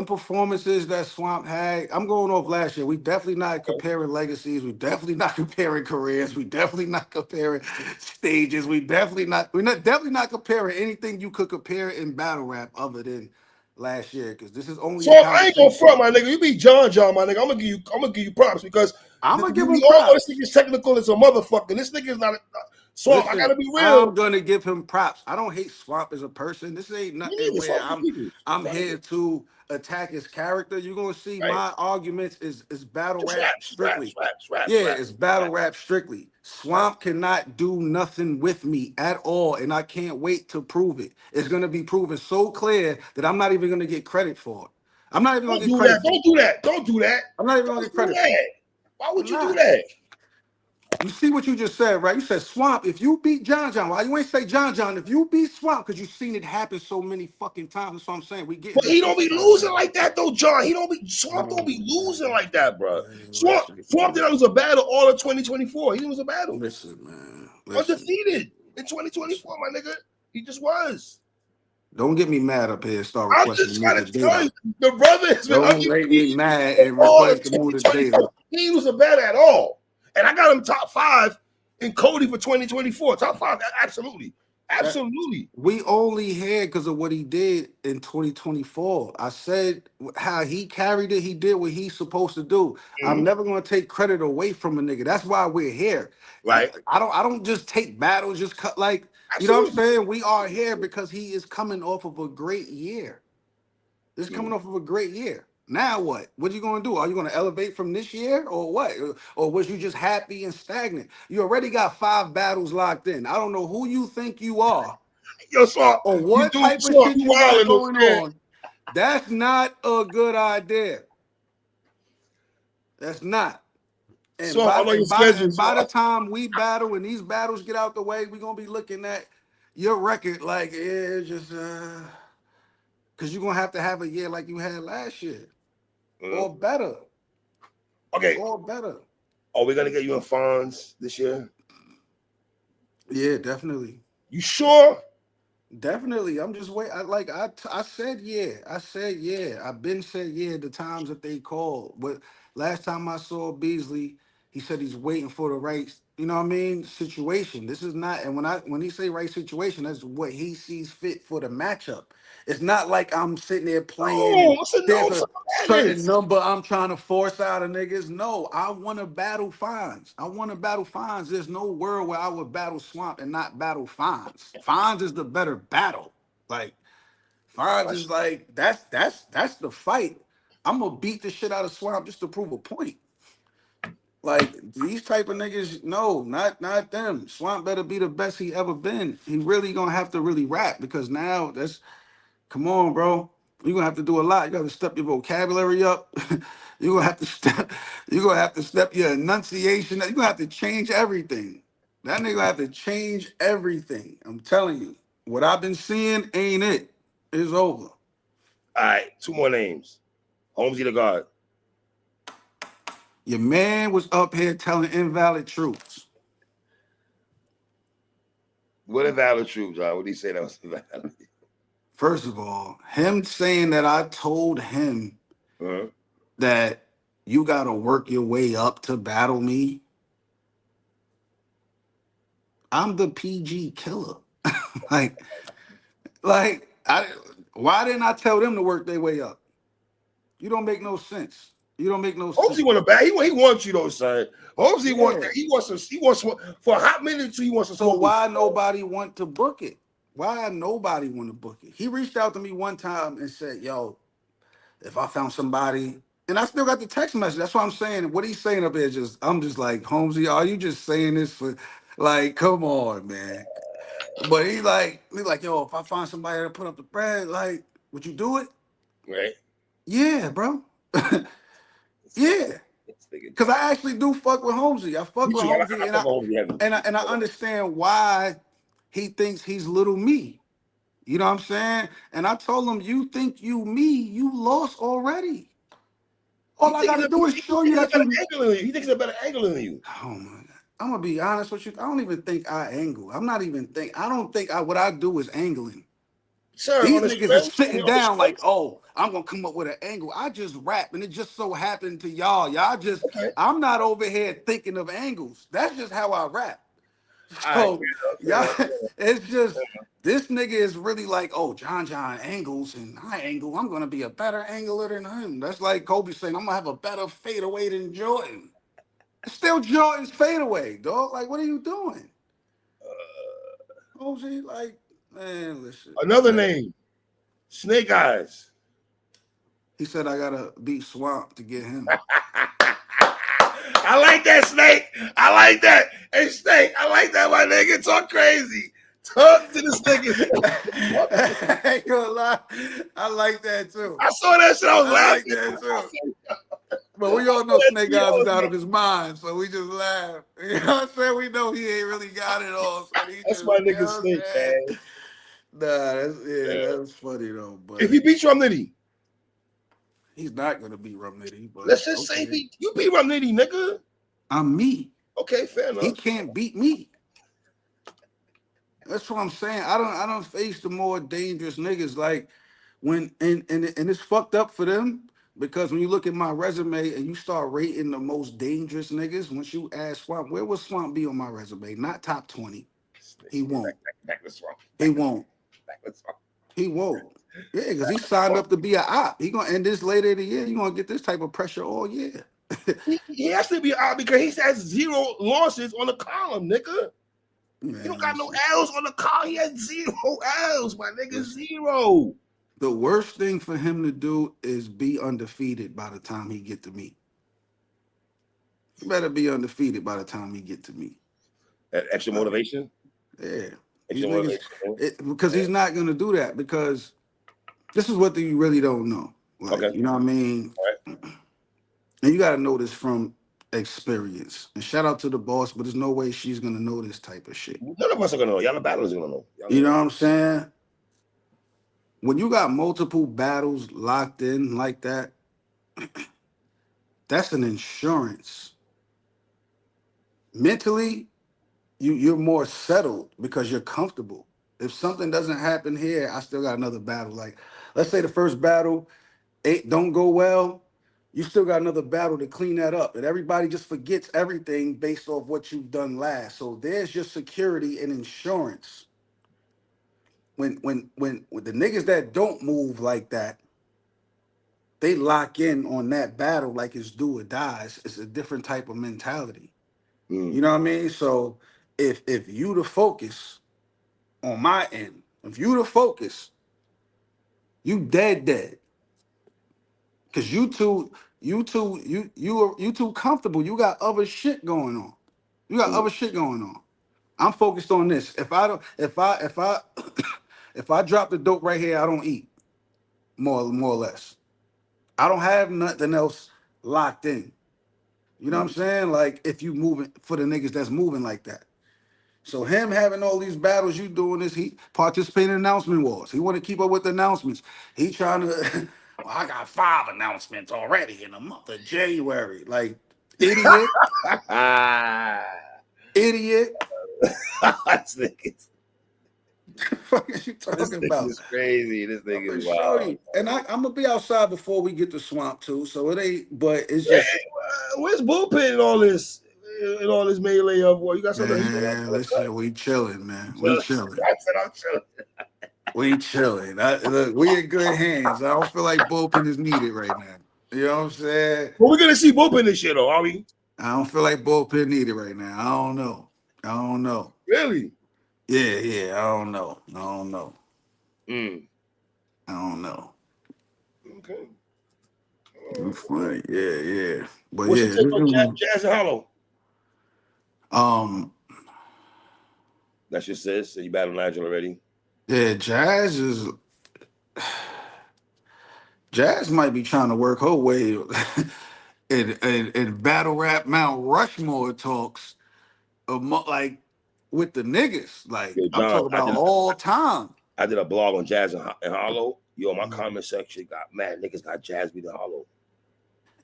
performances that Swamp had. I'm going off last year. We definitely not Okay. comparing legacies. We definitely not comparing careers. We definitely not comparing stages. We're definitely not comparing anything you could compare in battle rap other than last year, because this is only So a I ain't gonna conversation. front, my nigga. You beat John, my nigga. I'm gonna give you props because I'm gonna give him we all know this props. nigga's technical as a motherfucker. This nigga is not a Swamp. I Listen, gotta be real. I'm gonna give him props. I don't hate Swamp as a person. This ain't Me nothing neither. where Swamp I'm people. I'm here to attack his character. You're gonna see Right. my arguments is battle Just rap strictly. Yeah, it's battle raps. rap strictly. Swamp cannot do nothing with me at all, and I can't wait to prove it. It's gonna be proven so clear that I'm not even gonna get credit for it. I'm not even gonna Don't get do credit that. for it. Don't do that. I'm not even gonna Don't get do credit for it. that. Why would I'm you do not. that? You see what you just said, right? You said Swamp. If you beat John, why you ain't say John? If you beat Swamp, because you've seen it happen so many fucking times. That's what I'm saying. We But getting he don't be desensitized losing now. like that though, John. Swamp don't be losing Man, like that, bro. listen, Swamp did not lose a battle all of 2024. He didn't lose a battle. listen, man. Listen. Undefeated in 2024, my nigga. He just was. Don't get me mad up here and start I'm requesting just to move trying the to tell you, data. the brother has been Don't make me undefeated mad and all of request to move the 2024. data. He didn't lose a battle at all. And I got him top 5 in Cody for 2024. Top 5, absolutely. That Absolutely. we only had because of what he did in 2024. I said how he carried it. He did what he's supposed to do. I'm Mhm. never going to take credit away from a nigga. That's why we're here. Right. I don't just take battles. Just cut like you know what I'm Absolutely. saying. We are here because he is coming off of a great year. This is coming Mhm. off of a great year. Now what? What are you going to do? Are you going to elevate from this year or what? Or was you just happy and stagnant? You already got 5 battles locked in. I don't know who you think you are Yo, Swamp, or you what do type of Swamp, shit you you got wildin' though, going man. on. That's not a good idea. That's not. And Swamp, by I know your and by schedule, and by the Swamp. time we battle and these battles get out the way, we're gonna be looking at your record like it's just because you're gonna have a year like you had last year, Mhm. or better, Okay, or better. are we gonna get you in Fonz this year? Yeah, definitely. You sure? Definitely. I'm just wait. I said yeah. I said yeah. I've been said yeah the times that they called. But last time I saw Beasley, he said he's waiting for the right, you know what I mean, situation. This is not, and when he say right situation, that's what he sees fit for the matchup. It's not like I'm sitting there playing No, and listen, no there's to a certain madness. number I'm trying to force out of niggas. No, I want to battle Fonz. I want to battle Fonz. There's no world where I would battle Swamp and not battle Fonz. Fonz is the better battle. Like Fonz is like that's the fight. I'm gonna beat the shit out of Swamp just to prove a point. Like these type of niggas, no, not them. Swamp better be the best he ever been. He really gonna have to really rap because now that's come on, bro. You're gonna have to do a lot. You gotta step your vocabulary up. You're gonna have to step, you're gonna have to step your enunciation. You're gonna have to change everything. That nigga gonna have to change everything. I'm telling you. What I've been seeing ain't it. It's over. All right, two more names. Holmesy the God. Your man was up here telling invalid truths. What are valid troops? What did he say that was valid? First of all, him saying that I told him Uh-huh. that you gotta work your way up to battle me. I'm the PG killer. like, I why didn't I tell them to work their way up? You don't make no sense. You don't make no Holmesy sense. want to bat. He wants you though, son. Holmesy wants Yeah. that. He wants some for a hot minute or two. He wants to So smoke with why you. Bro. nobody want to book it? Why nobody want to book it? He reached out to me one time and said, "Yo, if I found somebody," and I still got the text message. That's what I'm saying. What he's saying up there, just I'm just like, Holmesy, are you just saying this for, like, come on, man? But he like, yo, if I find somebody to put up the bread, like, would you do it? Right? Yeah, bro. This nigga, Yeah. this nigga Cause trash. I actually do fuck with Holmesy. I fuck Me with too. I Holmesy, fuck with Holmesy heavy. and I understand why he thinks he's little me. You know what I'm saying? And I told him, you think you me, you lost already. He All I thinking gotta do is he show you thinking a that better you. angle than you. He thinks a better angle than you. Oh my god. I'm gonna be honest with you. I don't even think I angle. I'm not even think. I don't think I what I do is angling. Sir, These on the niggas is strength, sitting on the down like, strength. oh, I'm gonna come up with an angle. I just rap, and it just so happened to y'all. Y'all just, Okay. I'm not over here thinking of angles. That's just how I rap. All right, So fair y'all, enough. it's just this nigga is really like, oh, John angles and I angle. I'm gonna be a better angler than him. That's like Kobe saying, I'm gonna have a better fadeaway than Jordan. It's still Jordan's fadeaway, dog. Like, what are you doing? Kobe, like, man, listen. Another name, Snake Eyes. He said I gotta beat Swamp to get him. I like that, Snake. I like that. Hey, Snake, I like that, my nigga. Talk crazy. Talk to the snake. I ain't gonna lie. I like that too. I saw that shit. I was I like laughing. that I too. said, But we I all saw know that Snake tweet. I Eyes is was out like, of his mind, so we just laugh. You know what I'm saying? We know he ain't really got it all, so he that's just, my you nigga know what I'm Snake, saying? man. Nah, Yeah. that's funny though. If But he beat you, I'm Nitty. he's not gonna beat Rum Nitty, but Let's just say if okay. you beat Rum Nitty, nigga. I'm me. Okay, fair He enough. can't beat me. That's what I'm saying. I don't face the more dangerous niggas like when and it's fucked up for them because when you look at my resume and you start rating the most dangerous niggas, once you ask Swamp, where will Swamp be on my resume? Not top 20. He Yeah, won't. back to swamp. He won't. Back to swamp. He won't. Yeah, because he signed up to be an op. He gonna end this later in the year. You gonna get this type of pressure all year. He has to be out because he has 0 losses on the column, nigga. He don't Man, got no listen, L's on the column. He has 0 L's, my nigga. listen. 0. The worst thing for him to do is be undefeated by the time he get to me. You better be undefeated by the time he get to me. That extra Like, motivation. yeah, these Extra niggas, motivation. because Yeah. he's not gonna do that because this is what you really don't know. Like, Okay. you know what I mean? All right. And you gotta know this from experience. And shout out to the boss, but there's no way she's gonna know this type of shit. None of us are gonna know. Y'all the battlers are gonna know. Y'all You ain't know gonna what I'm saying? when you got multiple battles locked in like that, that's an insurance. Mentally, you're more settled because you're comfortable. If something doesn't happen here, I still got another battle. Like, let's say the first battle it don't go well, you still got another battle to clean that up. And everybody just forgets everything based off what you've done last. So there's your security and insurance. When the niggas that don't move like that, they lock in on that battle like it's do or dies. It's a different type of mentality. Mm, You know what I mean? So if you the focus on my end, if you the focus, you dead. Cause you too comfortable. You got other shit going on. You got mm, other shit going on. I'm focused on this. If I don't, if I if I drop the dope right here, I don't eat. More or less. I don't have nothing else locked in. You know what I'm mm. saying? Like if you moving for the niggas that's moving like that. So him having all these battles, you doing this, he participating in announcement wars. He want to keep up with the announcements. He trying to, well, I got 5 announcements already in the month of January. Like, idiot, idiot. this nigga, Fuck is you this talking nigga about? is crazy. This I'm nigga gonna is show wild. you. And I'm gonna be outside before we get to swamp too. So it ain't, but it's Hey, just, where's bullpen and all this? And all this melee of war. You got something to heat man, up? listen, we chilling, man. We So, chilling. I said I'm chilling. We chilling. Look, we in good hands. I don't feel like bullpen is needed right now. You know what I'm saying? But we're gonna see bullpen this year, though, are we? I don't feel like bullpen needed right now. I don't know. I don't know. Really? Yeah. I don't know. I don't know. Mm. I don't know. Okay. It's funny. Yeah. But What's your yeah, take on Jazz and Hollow? um, That's your sis. So you battled Nigel already. yeah, Jazz might be trying to work her way in battle rap Mount Rushmore talks, like with the niggas. Like Yo, I'm John, talking about all time. I did a blog on Jazz and Hollow. Yo, my Mhm. comment section got mad. Niggas got Jazz beat the Hollow.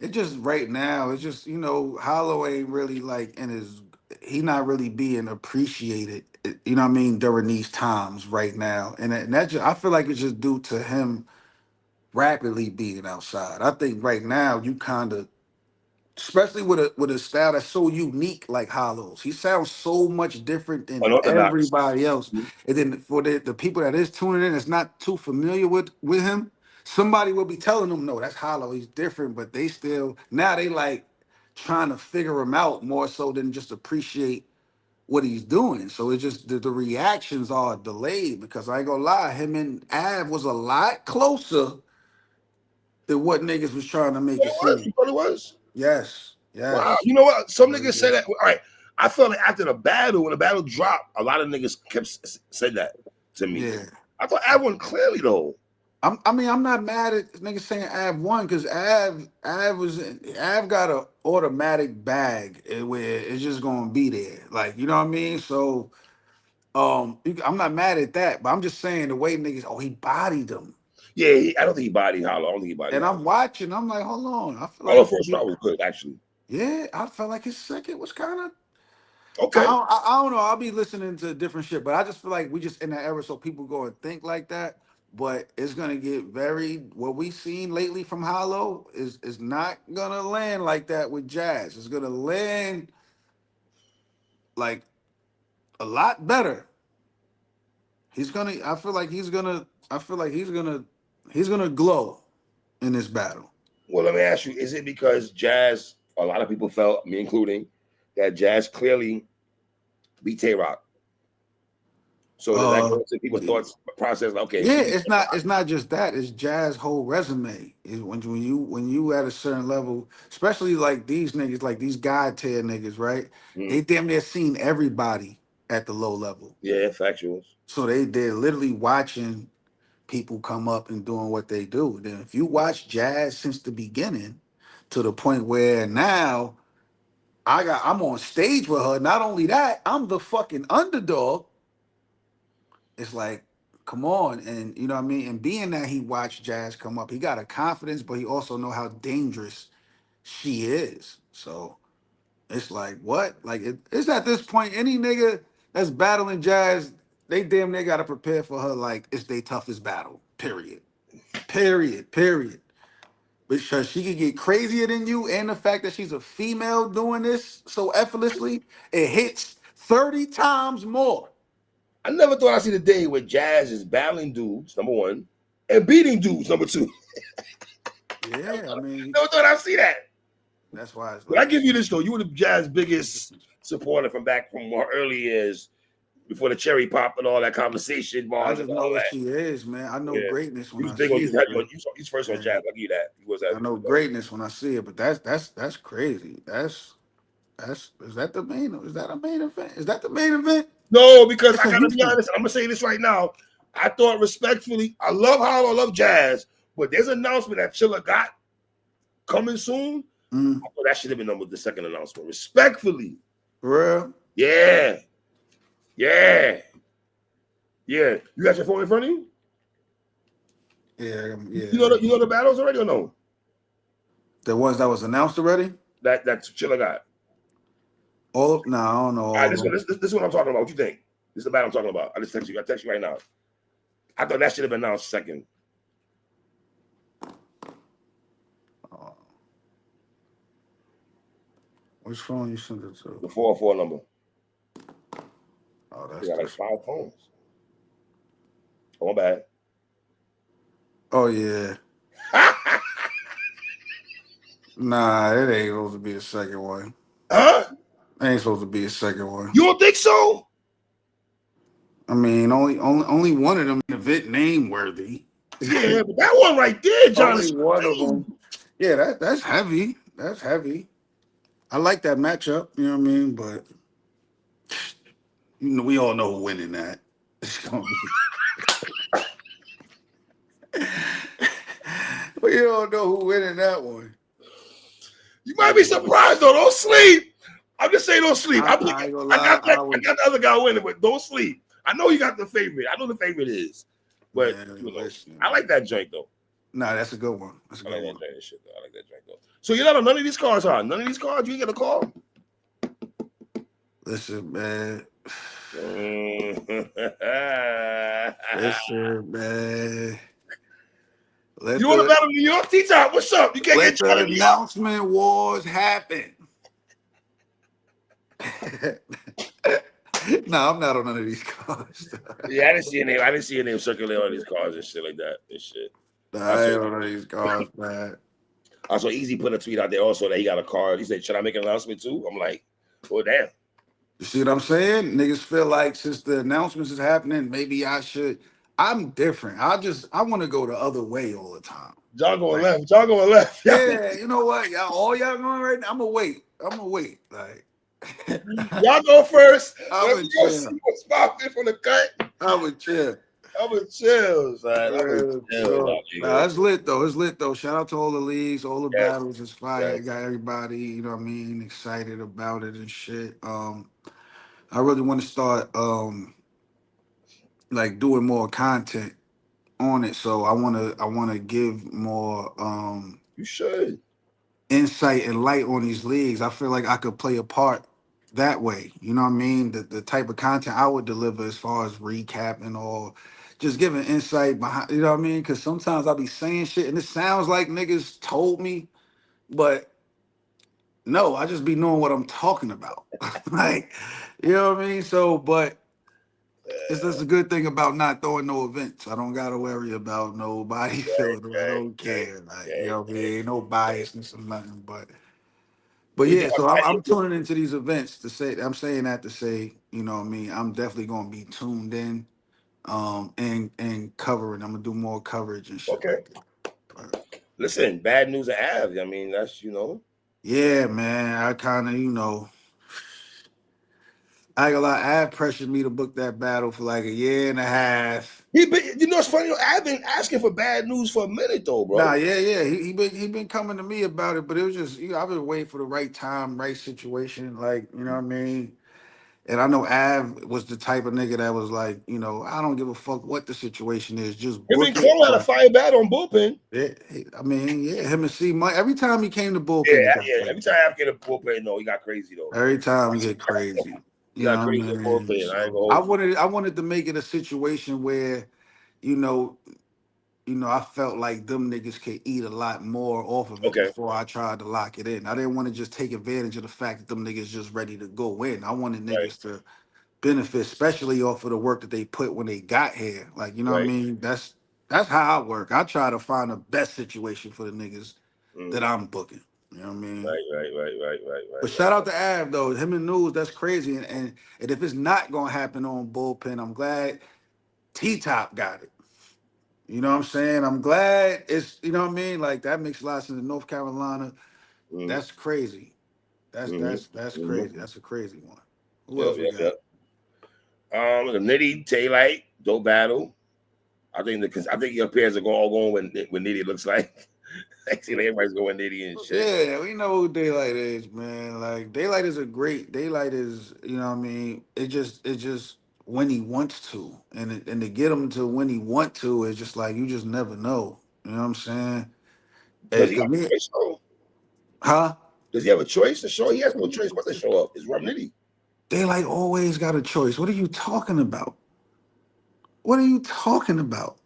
It just right now, it's just Hollow ain't really like in his. He not really being appreciated. You know what I mean during these times right now, and that just I feel like it's just due to him rapidly being outside. I think right now you kind of, especially with a style that's so unique like Hollow's. He sounds so much different than Unorthodox. everybody else. And then for the people that is tuning in, that's not too familiar with him. Somebody will be telling them, no, that's Hollow. He's different, but they still now they like trying to figure him out more so than just appreciate what he's doing. So it's just the reactions are delayed because I ain't gonna lie, him and Av was a lot closer than what niggas was trying to make Yeah, it it was. seem. You thought it was? Yes, Wow. yes. You know what? Some niggas say Mhm. that. All right. I felt like after the battle, when the battle dropped, a lot of niggas kept said that to me. Yeah. I thought everyone clearly though. I'm not mad at niggas saying Av won because Av got a automatic bag where it's just gonna be there. Like, you know what I mean? So I'm not mad at that, but I'm just saying the way niggas, oh, he bodied them. Yeah, I don't think he bodied Hollow. I don't think he bodied And Hollow. I'm watching, I'm like, hold on. I feel Hollow like first round was good, actually. yeah, I felt like his second was kind of Okay. I don't know. I'll be listening to different shit, but I just feel like we just in that era, so people go and think like that. But it's gonna get very what we seen lately from Hollow is not gonna land like that with Jazz. It's gonna land like a lot better. He's gonna. I feel like he's gonna. I feel like he's gonna glow in this battle. Well, let me ask you: is it because Jazz? A lot of people felt, me including, that Jazz clearly beat Tay Rock. So does that Uh, go into people's thoughts process? Like, okay, if Yeah, he beat Tay it's not just that. It's Jazz whole resume. Is when you at a certain level, especially like these niggas, like these god tier niggas, right? Rock, They damn near seen everybody at the low level. yeah, factuals. So they're literally watching people come up and doing what they do. Then if you watch Jazz since the beginning to the point where now I'm on stage with her. Not only that, I'm the fucking underdog. It's like, come on, and you know what I mean. And being that he watched Jazz come up, he got a confidence, but he also know how dangerous she is. So it's like what? Like it's at this point, any nigga that's battling Jazz, they damn near gotta prepare for her like it's their toughest battle. Period. Period. Period. Because she could get crazier than you, and the fact that she's a female doing this so effortlessly, it hits 30 times more. I never thought I'd see the day where Jazz is battling dudes, number one, and beating dudes, number two. Yeah, I mean, Never thought I'd see that. that's why it's But I like, give you this though. You were the Jazz biggest supporter from back from more early years before the cherry pop and all that conversation I bars and just know all what that. she is, man. I know Yeah. greatness He when was I big on see you. it, man. He's first on Jazz. And I'll give you that. He was I know heavy. greatness when I see it, but that's crazy. That's is that the main? Is that a main event? Is that the main event? No, because It's I in gotta be Houston. honest. I'm gonna say this right now. I thought respectfully, I love Hollow, I love Jazz, but there's an announcement that Chilla got coming soon. Mm, I thought that should have been the second announcement. Respectfully. for real? Yeah. Yeah. Yeah. You got your phone in front of you? Yeah, You yeah. know the battles already or no? The ones that was announced already? That Chilla got. All no, I don't know All all right, of them. this is what I'm talking about. What you think? This is the battle I'm talking about. I just text you. I text you right now. I thought that should have been announced second. Uh, which phone you sent it to? The 404 number. Oh, They that's got like this. 5 phones. Oh, my bad. Oh yeah. Nah, it ain't supposed to be a second one. Huh? It ain't supposed to be a second one. You don't think so? I mean, only one of them event name worthy. Yeah, but that one right there, John, Only is one of crazy. them. Yeah, that's heavy. That's heavy. I like that matchup. You know what I mean? But you know, we all know who winning that. It's gonna be. We all know who winning that one. You might be surprised though. Don't sleep. I'm just saying, don't sleep. I ain't gonna I lie. got that. I got the other guy winning, but don't sleep. I know you got the favorite. I know the favorite is, but Man, you know, listen. I like that joint though. Nah, that's a good one. That's a I like good that one. joint and shit though. I like that joint though. So you're not on none of these cards, huh? None of these cards. You ain't get a call. Listen, man. You Listen, man. Let want to the battle New York? T-Top, what's up? You can't get let John the in New York. announcement wars happen. No, I'm not on none of these cards. Yeah, I didn't see your name. I didn't see your name circulate on these cards and shit like that. And shit. Nah, I I saw, ain't on none of these cards, man. I saw Easy put a tweet out there also that he got a card. He said, "Should I make an announcement too?" I'm like, "Oh damn." You see what I'm saying? Niggas feel like since the announcements is happening, maybe I should. I'm different. I want to go the other way all the time. John going Like, left. John going left. yeah, you know what? Y'all, all y'all going right now. I'm gonna wait. I'm gonna wait. Like, Y'all go first. I'm Let a me go chill. see what's popping from the cut. I'm a chill. I'm a chill, son. I'm a Yeah, chill, so, dog. nah, it's lit though. It's lit though. Shout out to all the leagues, all the Yes, battles. It's fire. yes. It got everybody, you know what I mean, excited about it and shit. I really want to start like doing more content on it. So I wanna give more You should. insight and light on these leagues. I feel like I could play a part that way. You know what I mean? The type of content I would deliver as far as recapping or just giving insight behind, you know what I mean? Because sometimes I'll be saying shit and it sounds like niggas told me, but no, I just be knowing what I'm talking about. Like, you know what I mean? So, but it's just a good thing about not throwing no events. I don't gotta worry about nobody feeling them. I Okay, don't okay, care. Like, you okay, know what I mean? Ain't no okay. biasness or nothing. But What do you yeah, think so about I'm Patty? tuning into these events to say I'm saying that to say, you know what I mean, I'm definitely gonna be tuned in, and covering. I'm gonna do more coverage and shit Okay. like that. But Listen, bad news of Av. I mean, that's yeah, man, I kinda, I ain't gonna lie, Av pressured me to book that battle for like a year and a half. he been. You know, it's funny. I've been asking for bad news for a minute though, Nah, bro. yeah. He been coming to me about it, but it was just I've been waiting for the right time, right situation. Like, you know what I mean? And I know Av was the type of nigga that was like, you know, I don't give a fuck what the situation is, just Him and book it. Cole had a fire battle on bullpen. Yeah, I mean, yeah, him and C Mike. Every time he came to Yeah, bullpen, he got yeah. Every crazy. time I get a bullpen, no, he got crazy though. Every time he get crazy. He You know got what I crazy in mean? bullpen. I ain't So gonna hold you. I wanted to make it a situation where, you know, I felt like them niggas could eat a lot more off of it Okay, before I tried to lock it in. I didn't want to just take advantage of the fact that them niggas just ready to go in. I wanted right, niggas to benefit, especially off of the work that they put when they got here. Like, you know what I right, mean? That's how I work. I try to find the best situation for the niggas that mm, I'm booking. You know what I mean? But right. shout out to Av though. Him and News, that's crazy. And if it's not gonna happen on bullpen, I'm glad T Top got it. You know what I'm saying? I'm glad it's, you know what I mean? Like that makes a lot of sense in North Carolina. Mm, That's crazy. mm-hmm, That's mm-hmm. crazy. That's a crazy one. Who Yep, else we yep, got? yep. The Nitty Taillight, dope battle. I think your pairs are all going when Nitty looks like. I see like everybody's going Nitty and shit. Yeah, we know who Daylight is, man. Like Daylight is a great Daylight is, you know what I mean? It just when he wants to. And to get him to when he want to is just like you just never know. You know what I'm saying? Does he Cause have a me, choice though? huh? Does he have a choice to show? He has no choice but to show up. It's Rum Nitty. Daylight always got a choice. What are you talking about? What are you talking about?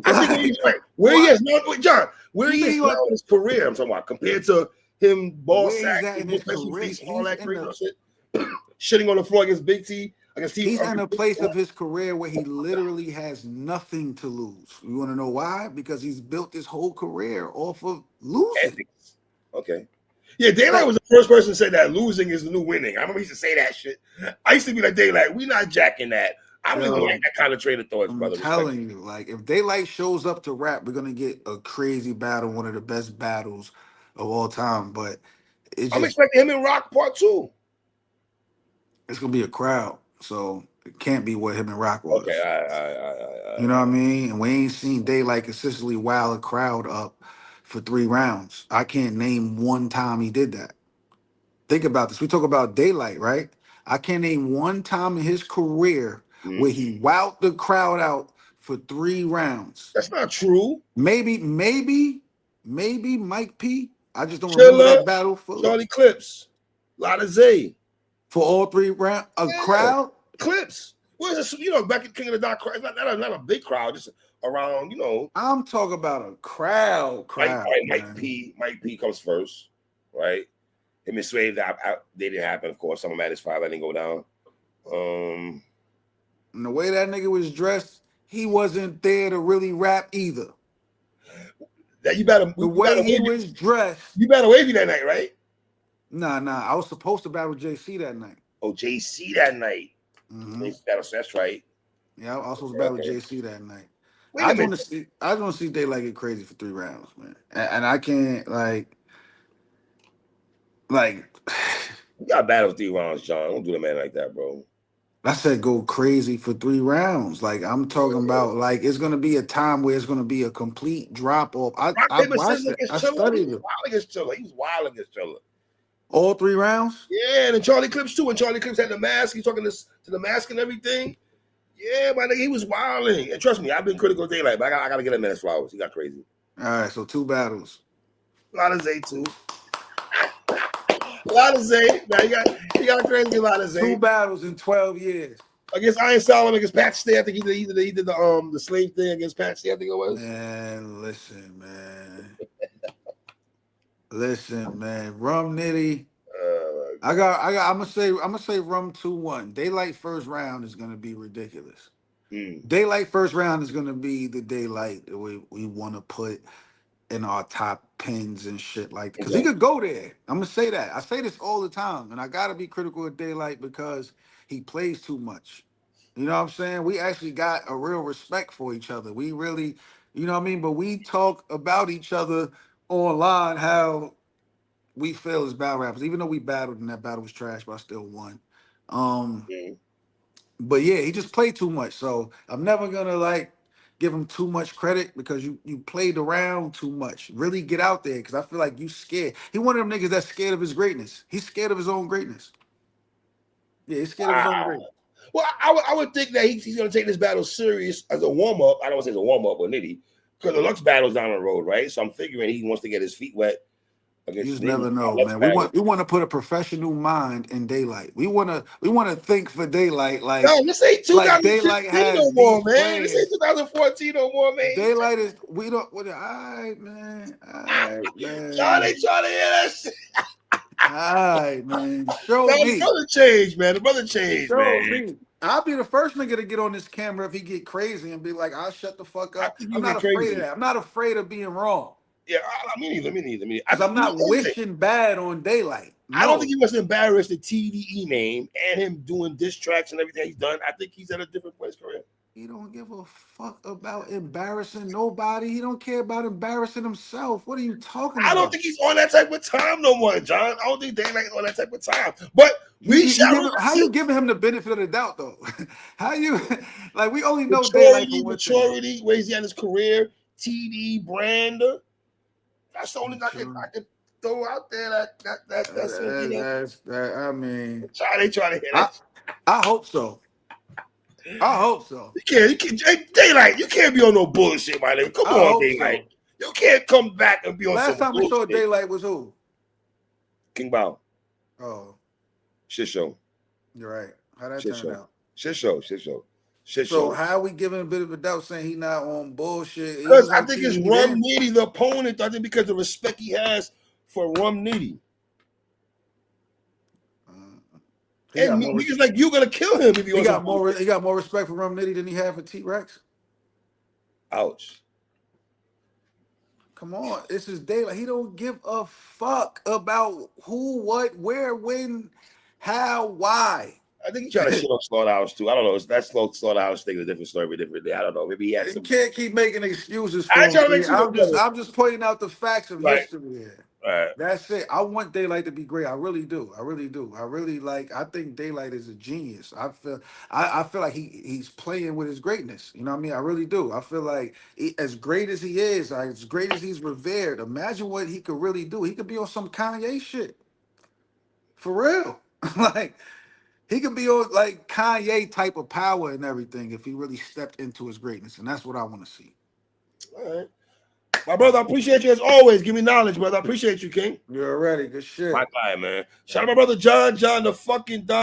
I think he's Like right. Where he what? is now, wait, John, where You he think is he now what? in his career, I'm talking about, compared to him ball Where sack, he's at his in no his special career? teams, all that crazy shit, shitting on the floor against Big T, against Steve. He's in a place of his career where he literally has nothing to lose. You want to know why? Because he's built his whole career off of losing. Ethics. Okay. Yeah, Daylight Like, was the first person to say that losing is the new winning. I remember he used to say that shit. I used to be like, Daylight, we not jacking that. I don't even like yo, that kind of train of thoughts, I'm brother. Respect. telling you, like, if Daylight shows up to rap, we're gonna get a crazy battle, one of the best battles of all time. But it's I'm just, expecting him in Rock Part 2. it's gonna be a crowd, so it can't be what him and Rock Okay, was. all You know what I mean? And we ain't seen Daylight consistently wow a crowd up for 3 rounds. I can't name one time he did that. Think about this. We talk about Daylight, right? I can't name one time in his career Mm. where he wowed the crowd out for 3 rounds. That's not true. Maybe Mike P. I just don't remember Chilla, that battle fully. Charlie Clips, Lotta Zay. For all 3 rounds, a Yeah, crowd. Clips. Where's this? Back at King of the Dot, crowd. Not a big crowd, just around. I'm talking about a crowd, man. Mike P comes first, right? Him and Sway, they didn't happen. Of course, some of at his five. I didn't go down. Um, And the way that nigga was dressed, he wasn't there to really rap either. that The you better way he wavy, was dressed, you better wavy that night, right? nah. I was supposed to battle JC that night. Oh, JC that night. Hmm. That's right. Yeah, I was supposed to Okay, battle okay. JC that night. Wait a minute. I just want to see Daylight get crazy for 3 rounds, man. And I can't like You got battle 3 rounds, John. Don't do the man like that, bro. I said go crazy for 3 rounds. Like I'm talking about like it's gonna be a time where it's gonna be a complete drop off. Rock I paper watched scissors it. against I Chilla. He studied was it. wild against Chilla. He was wild against Chilla. All 3 rounds? Yeah, and then Charlie Clips too. When Charlie Clips had the mask, he's talking to the mask and everything. Yeah, my nigga, he was wilding. And trust me, I've been critical of Daylight, but I gotta get him minutes flowers. He got crazy. All right, so 2 battles. A lot of Zay too. A lot of Zay. Now you got crazy a lot of Two Zay. battles in 12 years. Against Iron Solomon, against Pat Stay. I think he did the slave thing against Pat Stay, I think it was. Man, listen, man. Listen, man. Rum Nitty. I'm gonna say Rum 2-1. Daylight first round is gonna be ridiculous. Mm, Daylight first round is gonna be the daylight that we want to put in our top pins and shit like that. Because he okay. could go there. I'm gonna say that. I say this all the time, and I gotta be critical of Daylight because he plays too much. You know what I'm saying? We actually got a real respect for each other. We really, you know what I mean? But we talk about each other online how we feel as battle rappers, even though we battled and that battle was trash, but I still won. Um, Mm. but yeah, he just played too much. So I'm never gonna like give him too much credit because you played around too much. Really get out there because I feel like you scared. He one of them niggas that's scared of his greatness. He's scared of his own greatness. Yeah, he's scared of his own grade. Well, I would think that he's going to take this battle serious as a warm up. I don't want to say it's a warm up with Nitty because the Lux battle's down the road, right? So I'm figuring he wants to get his feet wet You against just Nitty. never know, Lux man. battle. We want to put a professional mind in Daylight. We want to think for Daylight No, this ain't like Daylight 2015 no has more, these man. This ain't players. 2014 no more, man. Daylight is we don't. All right, man. All right, Y'all man. ain't trying to hear that shit. All right, man. Show No, the me. brother changed, man. The brother changed, Show man. me. I'll be the first nigga to get on this camera if he get crazy and be like, "I'll shut the fuck I up." think I'm you not get afraid of crazy. that. I'm not afraid of being wrong Yeah, me neither. I because think I'm not listen, wishing bad on Daylight. I don't think No, he must embarrass the TDE name and him doing diss tracks and everything he's done. I think he's at a different point in his career. he don't give a fuck about embarrassing nobody. He don't care about embarrassing himself. What are you talking I don't about? think he's on that type of time no more, John. I don't think Daylight's on that type of time. But we shall How you listen. giving him the benefit of the doubt though? How you like we only know Daylight for Maturity, one thing. where he's at his career, TD brand. That's the only thing I could throw out there. That's That's that. I mean, they try to hit I that. I hope so. I hope so. You can't, hey, Daylight. You can't be on no bullshit, my nigga. Come I on, hope Daylight. so. You can't come back and be on Last some time we saw bullshit. Daylight was who? King Bao. Oh, Shit show. you're right. How that Shit turned show. out? Shit show. Shit show. Shit So show. how we giving a bit of a doubt saying he not on bullshit? He Because was I on think it's TV Rum then. Nitty, the opponent. I think because the respect he has for Rum Nitty. He got And more. niggas like you gonna kill him if he He on some got more. bullshit. He got more respect for Rum Nitty than he had for T Rex. Ouch. Come on, this is Daylight. He don't give a fuck about who, what, where, when, how, why. I think he trying to shit on Slaughterhouse too. I don't know. That Slaughterhouse thing is a different story with different day. I don't know. Maybe he had You some. can't keep making excuses I for ain't him. trying to make Kid. you no better. I'm just pointing out the facts of Right. history here. Right. That's it. I want Daylight to be great. I really do. I really do. I really like. I think Daylight is a genius. I feel like he's playing with his greatness. You know what I mean? I really do. I feel like as great as he is, as great as he's revered. Imagine what he could really do. He could be on some Kanye shit for real. Like he could be on like Kanye type of power and everything if he really stepped into his greatness. And that's what I want to see. All right. My brother, I appreciate you as always. Give me knowledge, brother. I appreciate you, King. You're ready. Good shit. My guy, man. Shout out my brother John the fucking Don.